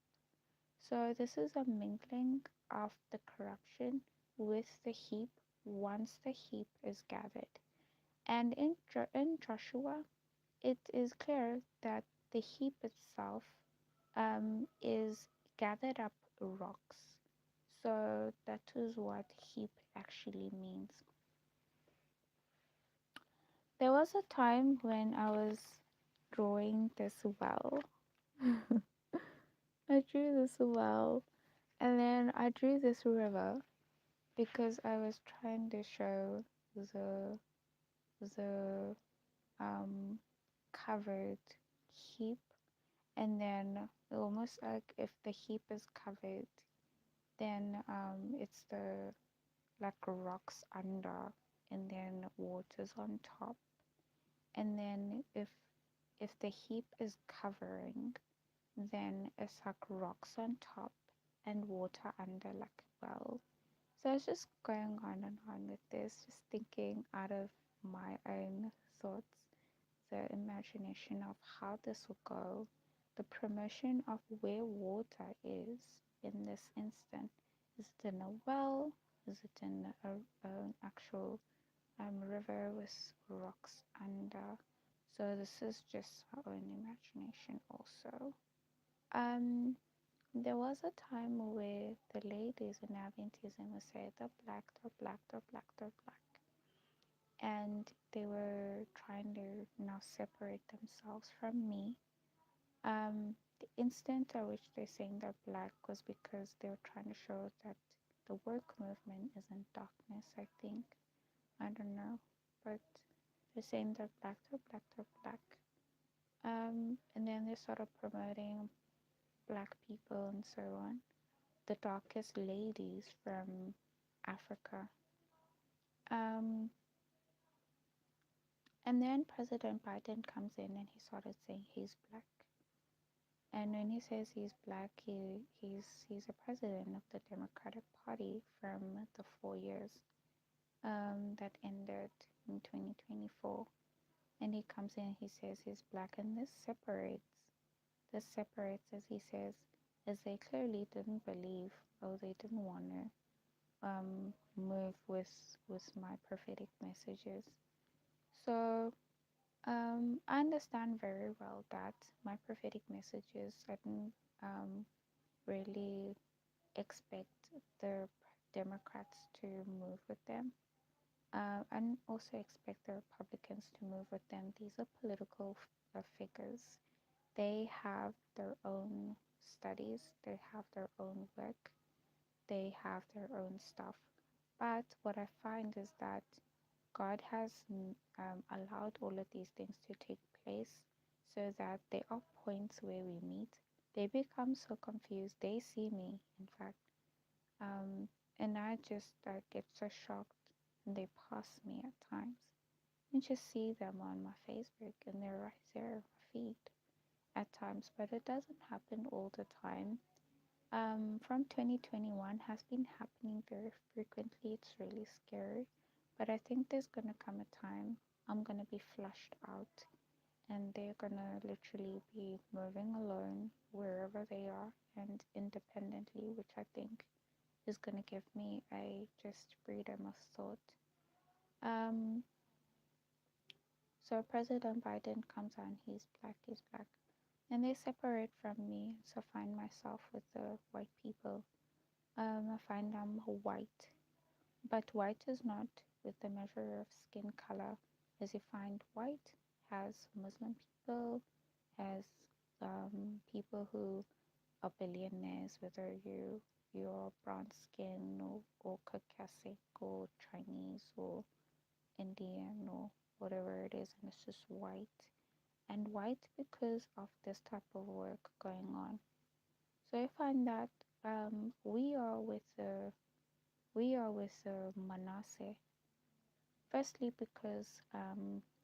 So this is a mingling of the corruption with the heap once the heap is gathered. And in Joshua, it is clear that the heap itself is gathered up rocks. So that is what heap actually means. There was a time when I was drawing this well. I drew this well, and then I drew this river because I was trying to show the covered heap, and then almost like if the heap is covered, then it's the like rocks under, and then water's on top, and then if the heap is covering, then it's like rocks on top and water under like a well. So I was just going on and on with this, just thinking out of my own thoughts, the imagination of how this will go, the promotion of where water is in this instant. Is it in a well? Is it in an actual river with rocks under? So this is just our own imagination also. There was a time where the ladies in Adventism would say the black, the black, the black, the black. And they were trying to now separate themselves from me. The instant at which they're saying they're black was because they were trying to show that the work movement is in darkness, I think. I don't know. But they're saying they're black, they're black, they're black. And then they started promoting black people and so on. The darkest ladies from Africa. Um, and then President Biden comes in and he started saying he's black. And when he says he's black, he's a president of the Democratic Party from the 4 years that ended in 2024. And he comes in, he says he's black, and this separates, as he says, as they clearly didn't believe, or they didn't want to move with my prophetic messages. So I understand very well that my prophetic messages, I didn't really expect the Democrats to move with them. And also expect the Republicans to move with them. These are political figures. They have their own studies, they have their own work, they have their own stuff. But what I find is that God has allowed all of these things to take place so that there are points where we meet. They become so confused. They see me, in fact, and I get so shocked, and they pass me at times. And just see them on my Facebook, and they're right there on my feed at times, but it doesn't happen all the time. From 2021 has been happening very frequently. It's really scary, but I think there's gonna come a time I'm gonna be flushed out, and they're gonna literally be moving alone wherever they are and independently, which I think is gonna give me a just freedom of thought. Um, so President Biden comes on, he's black, and they separate from me. So I find myself with the white people. I find I'm white, but white is not with the measure of skin color, as you find white has Muslim people, has people who are billionaires, whether you're brown skin or Caucasic or Chinese or Indian or whatever it is, and it's just white. And white because of this type of work going on. So I find that we are with the Manasseh. Firstly, because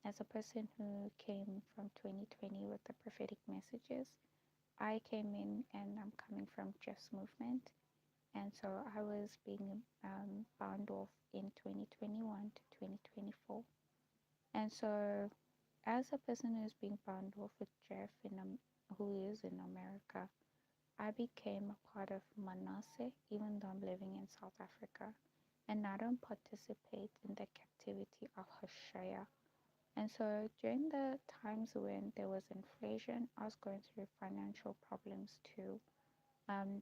as a person who came from 2020 with the prophetic messages, I came in and I'm coming from Jeff's movement, and so I was being bound off in 2021 to 2024, and so as a person who's being bound off with Jeff who is in America, I became a part of Manasseh, even though I'm living in South Africa, and I don't participate in the captivity of Hoshea. And so during the times when there was inflation, I was going through financial problems too,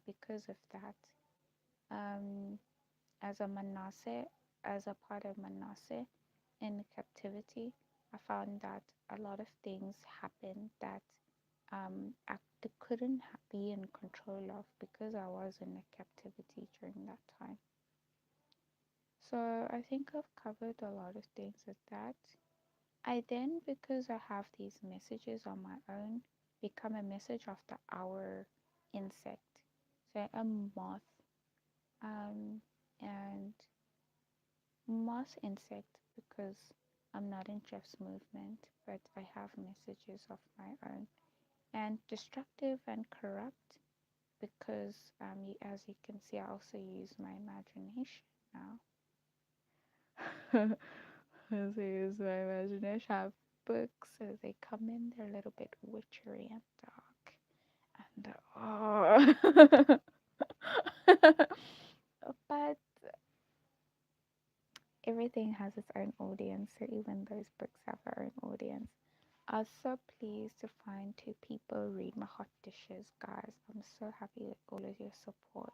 because of that. Um, as a Manasseh, as a part of Manasseh in captivity, I found that a lot of things happened that I couldn't be in control of because I was in a captivity during that time. So I think I've covered a lot of things with that. I then, because I have these messages on my own, become a message of the hour insect. So a moth, um, and moth insect because I'm not in Jeff's movement, but I have messages of my own. And destructive and corrupt because as you can see, I also use my imagination now. As I use my imagination, I have books as they come in, they're a little bit witchery and dark, and but everything has its own audience, so even those books have their own audience. I was so pleased to find two people read my hot dishes, guys. I'm so happy with all of your support.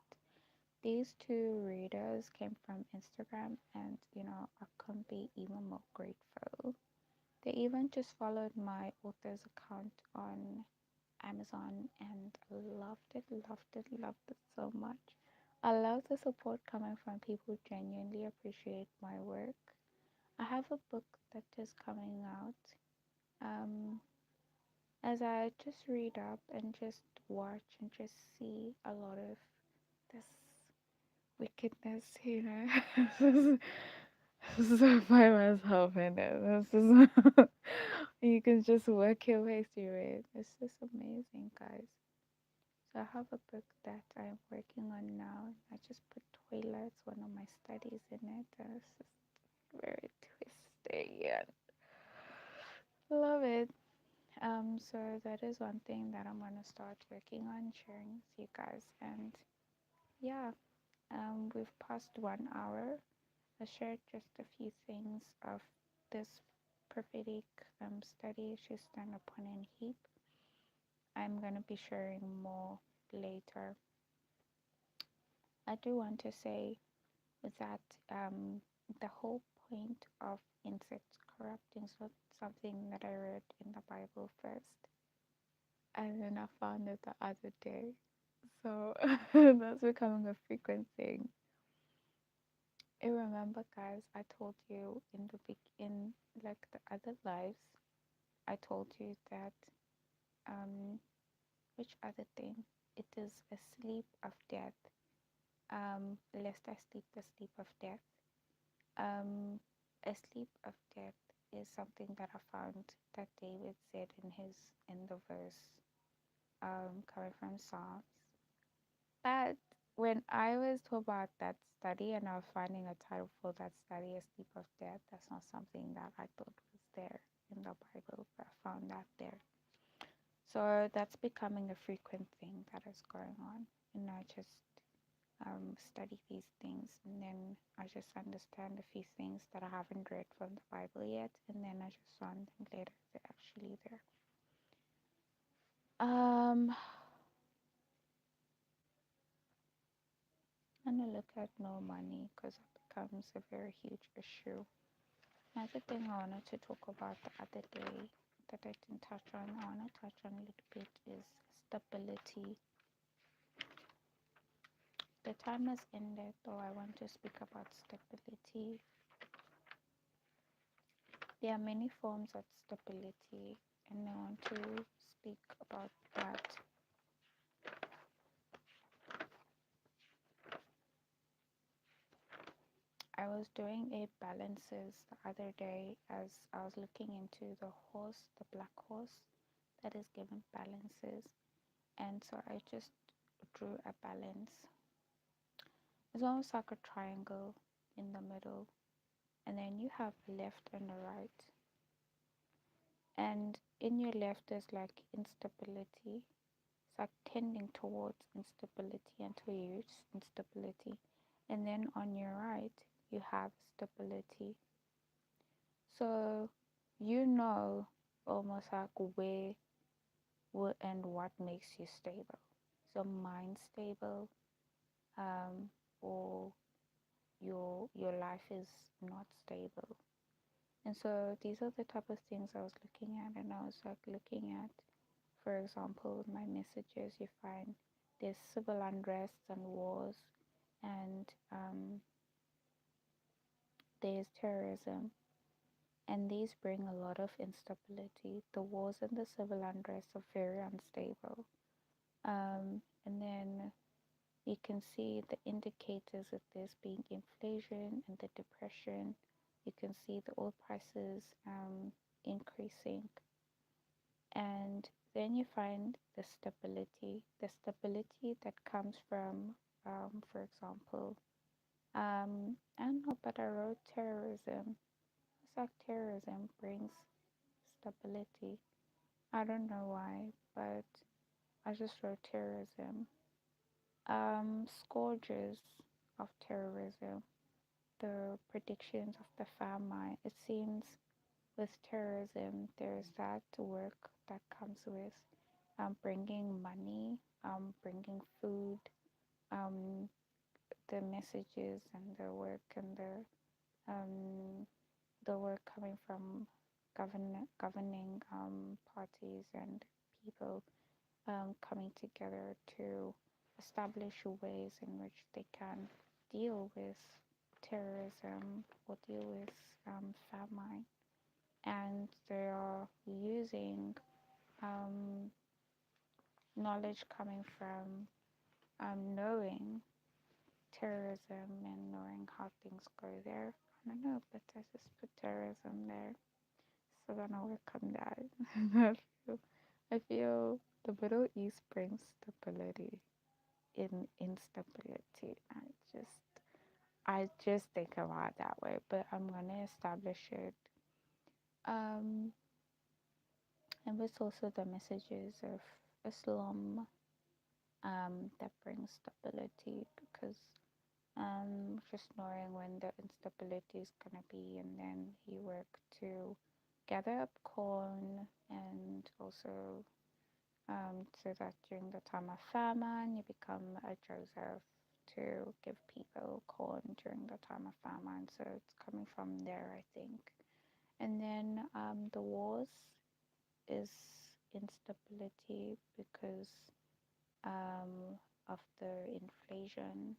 These two readers came from Instagram, and I couldn't be even more grateful. They even just followed my author's account on Amazon and loved it, loved it, loved it so much. I love the support coming from people who genuinely appreciate my work. I have a book that is coming out. Um, as I just read up and just watch and just see a lot of this wickedness, this is I find myself in it. This is you can just work your way through it. It's just amazing, guys. So I have a book that I'm working on now. I just put toilets, one of my studies in it. And it's just very twisty and love it. So that is one thing that I'm gonna start working on, sharing with you guys. And yeah, we've passed 1 hour. I shared just a few things of this prophetic study, she's stand upon and heap. I'm gonna be sharing more later. I do want to say that the whole point of insects corrupting is not something that I read in the Bible first, and then I found it the other day. So that's becoming a frequent thing. I remember, guys, I told you in the in like the other lives, I told you that which other thing? It is a sleep of death. Lest I sleep the sleep of death. Um, a sleep of death is something that I found that David said in the verse coming from Psalms. But when I was told about that study and I was finding a title for that study, A Sleep of Death, that's not something that I thought was there in the Bible, but I found that there. So that's becoming a frequent thing that is going on. And I just study these things and then I just understand a few things that I haven't read from the Bible yet, and then I just found them later. They're actually there. I'm gonna look at no money because it becomes a very huge issue. Another thing I wanted to talk about the other day that I didn't touch on, I want to touch on a little bit is stability. The time has ended, though I want to speak about stability. There are many forms of stability, and I want to speak about that. I was doing a balances the other day as I was looking into the horse, the black horse that is given balances, and so I just drew a balance. It's almost like a triangle in the middle, and then you have a left and a right, and in your left is like instability. It's like tending towards instability until you reach instability, and then on your right you have stability. So you know almost like where and what makes you stable. So mind stable, or your life is not stable. And so these are the type of things I was looking at, and I was like looking at, for example, my messages. You find there's civil unrest and wars, and there's terrorism, and these bring a lot of instability. The wars and the civil unrest are very unstable. And then you can see the indicators of this being inflation and the depression. You can see the oil prices increasing. And then you find the stability that comes from, for example, I don't know, but I wrote terrorism. It's like terrorism brings stability. I don't know why, but I just wrote terrorism. Scourges of terrorism, the predictions of the famine. It seems with terrorism, there's that work that comes with bringing money, bringing food, um, the messages and the work and the work coming from governing parties and people coming together to establish ways in which they can deal with terrorism or deal with famine. And they are using knowledge coming from knowing terrorism and knowing how things go there. I don't know, but I just put terrorism there so that I will come down. I feel the Middle East brings stability in instability. I just think about it that way, but I'm gonna establish it. Um, and it's also the messages of Islam that brings stability because just knowing when the instability is gonna be, and then he worked to gather up corn and also so that during the time of famine you become a Joseph to give people corn during the time of famine. So it's coming from there, I think. And then the wars is instability because um, of the inflation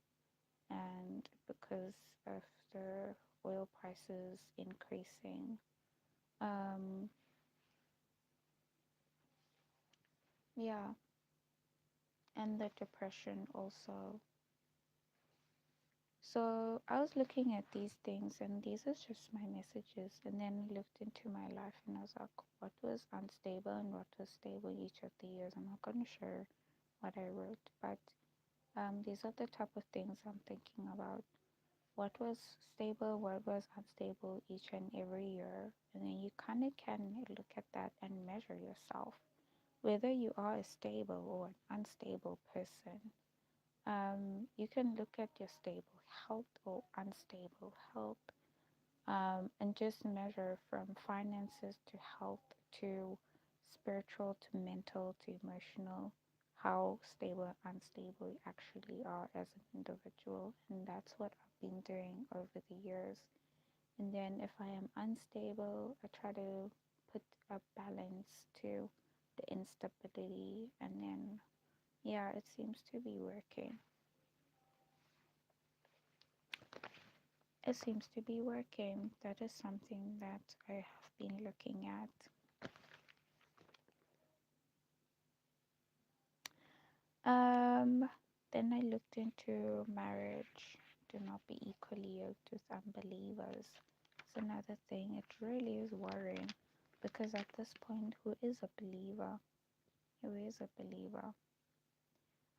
and because of the oil prices increasing. Um, yeah, and the depression also. So I was looking at these things, and these are just my messages. And then I looked into my life, and I was like, what was unstable and what was stable each of the years. I'm not going to share what I wrote, but these are the type of things I'm thinking about. What was stable, what was unstable each and every year, and then you kind of can look at that and measure yourself, whether you are a stable or an unstable person. You can look at your stable health or unstable health, and just measure from finances to health to spiritual to mental to emotional, how stable and unstable you actually are as an individual. And that's what I've been doing over the years. And then if I am unstable, I try to put a balance to the instability. And then, yeah, it seems to be working. It seems to be working. That is something that I have been looking at. Um, then I looked into marriage. Do not be equally yoked with unbelievers. It's another thing. It really is worrying because at this point, who is a believer? Who is a believer?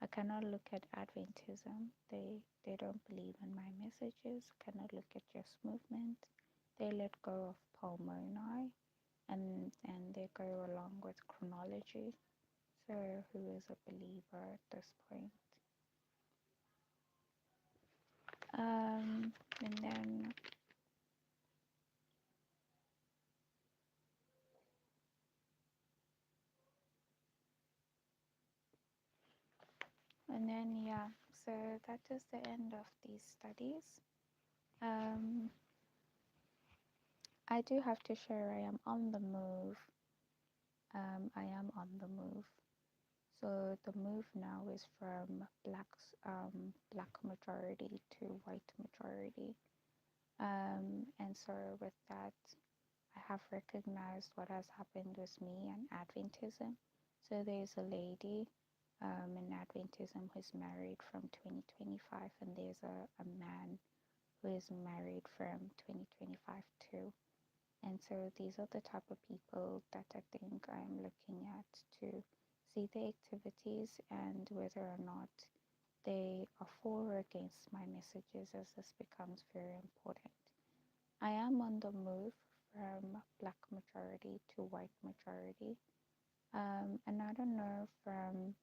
I cannot look at Adventism. They don't believe in my messages. I cannot look at Just Movement. They let go of Paul Moroni, and they go along with chronology. So who is a believer at this point? Um, and then yeah. So that is the end of these studies. Um, I do have to share I am on the move. I am on the move. So the move now is from black majority to white majority. And so with that, I have recognized what has happened with me and Adventism. So there's a lady in Adventism who's married from 2025, and there's a man who is married from 2025 too. And so these are the type of people that I think I'm looking at to see the activities and whether or not they are for or against my messages, as this becomes very important. I am on the move from black majority to white majority. And I don't know from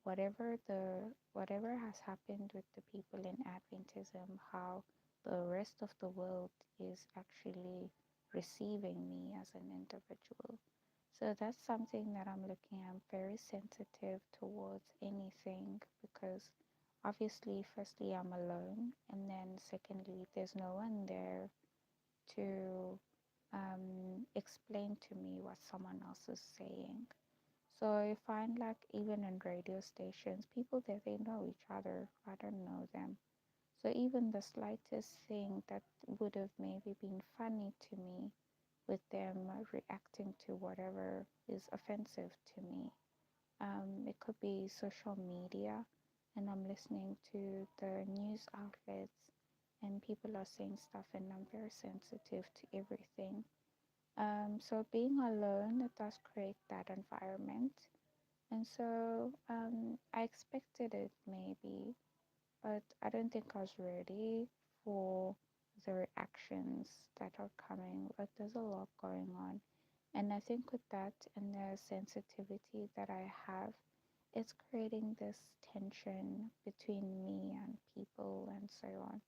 whatever has happened with the people in Adventism, how the rest of the world is actually receiving me as an individual. So that's something that I'm looking at. I'm very sensitive towards anything because obviously, firstly, I'm alone, and then secondly, there's no one there to explain to me what someone else is saying. So I find like even in radio stations, people there, they know each other. I don't know them. So even the slightest thing that would have maybe been funny to me with them reacting to whatever is offensive to me. It could be social media, and I'm listening to the news outlets, and people are saying stuff, and I'm very sensitive to everything. So being alone, it does create that environment. And so I expected it maybe, but I don't think I was ready for the reactions that are coming. But there's a lot going on. And I think with that and the sensitivity that I have, it's creating this tension between me and people and so on.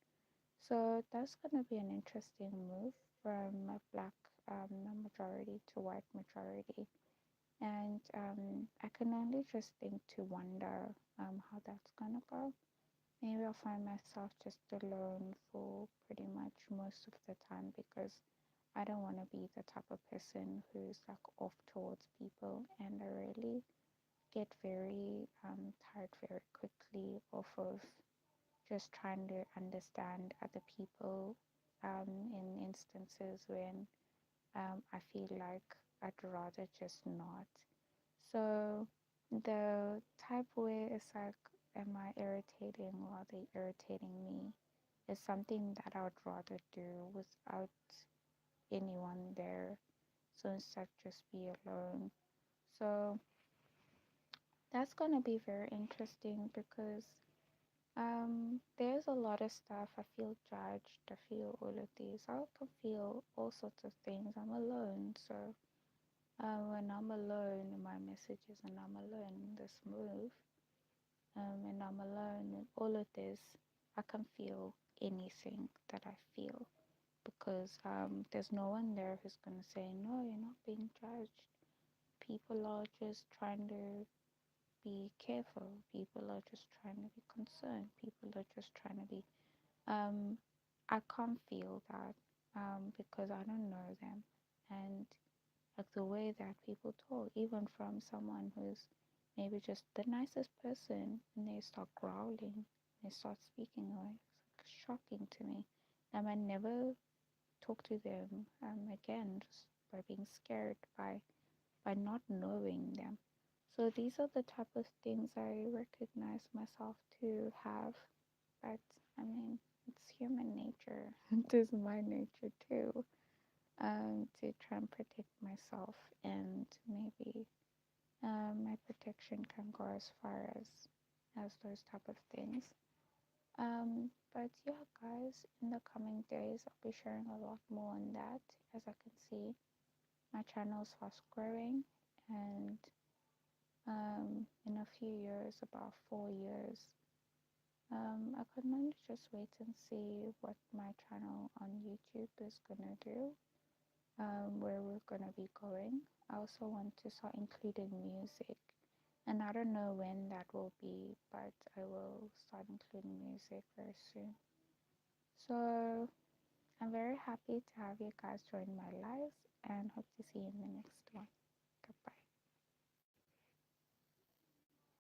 So that's going to be an interesting move from a black majority to white majority. And I can only just think to wonder how that's going to go. Maybe I'll find myself just alone for pretty much most of the time because I don't want to be the type of person who's like off towards people, and I really get very tired very quickly off of just trying to understand other people in instances when I feel like I'd rather just not. So the type where it's like, am I irritating or are they irritating me, is something that I would rather do without anyone there. So instead, just be alone. So that's gonna be very interesting because there's a lot of stuff. I feel judged. I feel all of these. I can feel all sorts of things. I'm alone, so when I'm alone in my messages and I'm alone in this move, and I'm alone in all of this, I can feel anything that I feel because there's no one there who's gonna say no, you're not being judged. People are just trying to be careful. People are just trying to be concerned. People are just trying to be. Um, I can't feel that because I don't know them, and like the way that people talk, even from someone who's maybe just the nicest person, and they start growling, they start speaking away. It's like shocking to me. I never talk to them again, just by being scared by not knowing them. So these are the type of things I recognize myself to have. But I mean, it's human nature. It is my nature too, to try and protect myself, and maybe my protection can go as far as those type of things. But yeah, guys, in the coming days, I'll be sharing a lot more on that. As I can see, my channel is fast growing, and in a few years, about 4 years, I can only just wait and see what my channel on YouTube is gonna do, where we're gonna be going. I also want to start including music, and I don't know when that will be, but I will start including music very soon. So I'm very happy to have you guys join my lives and hope to see you in the next one.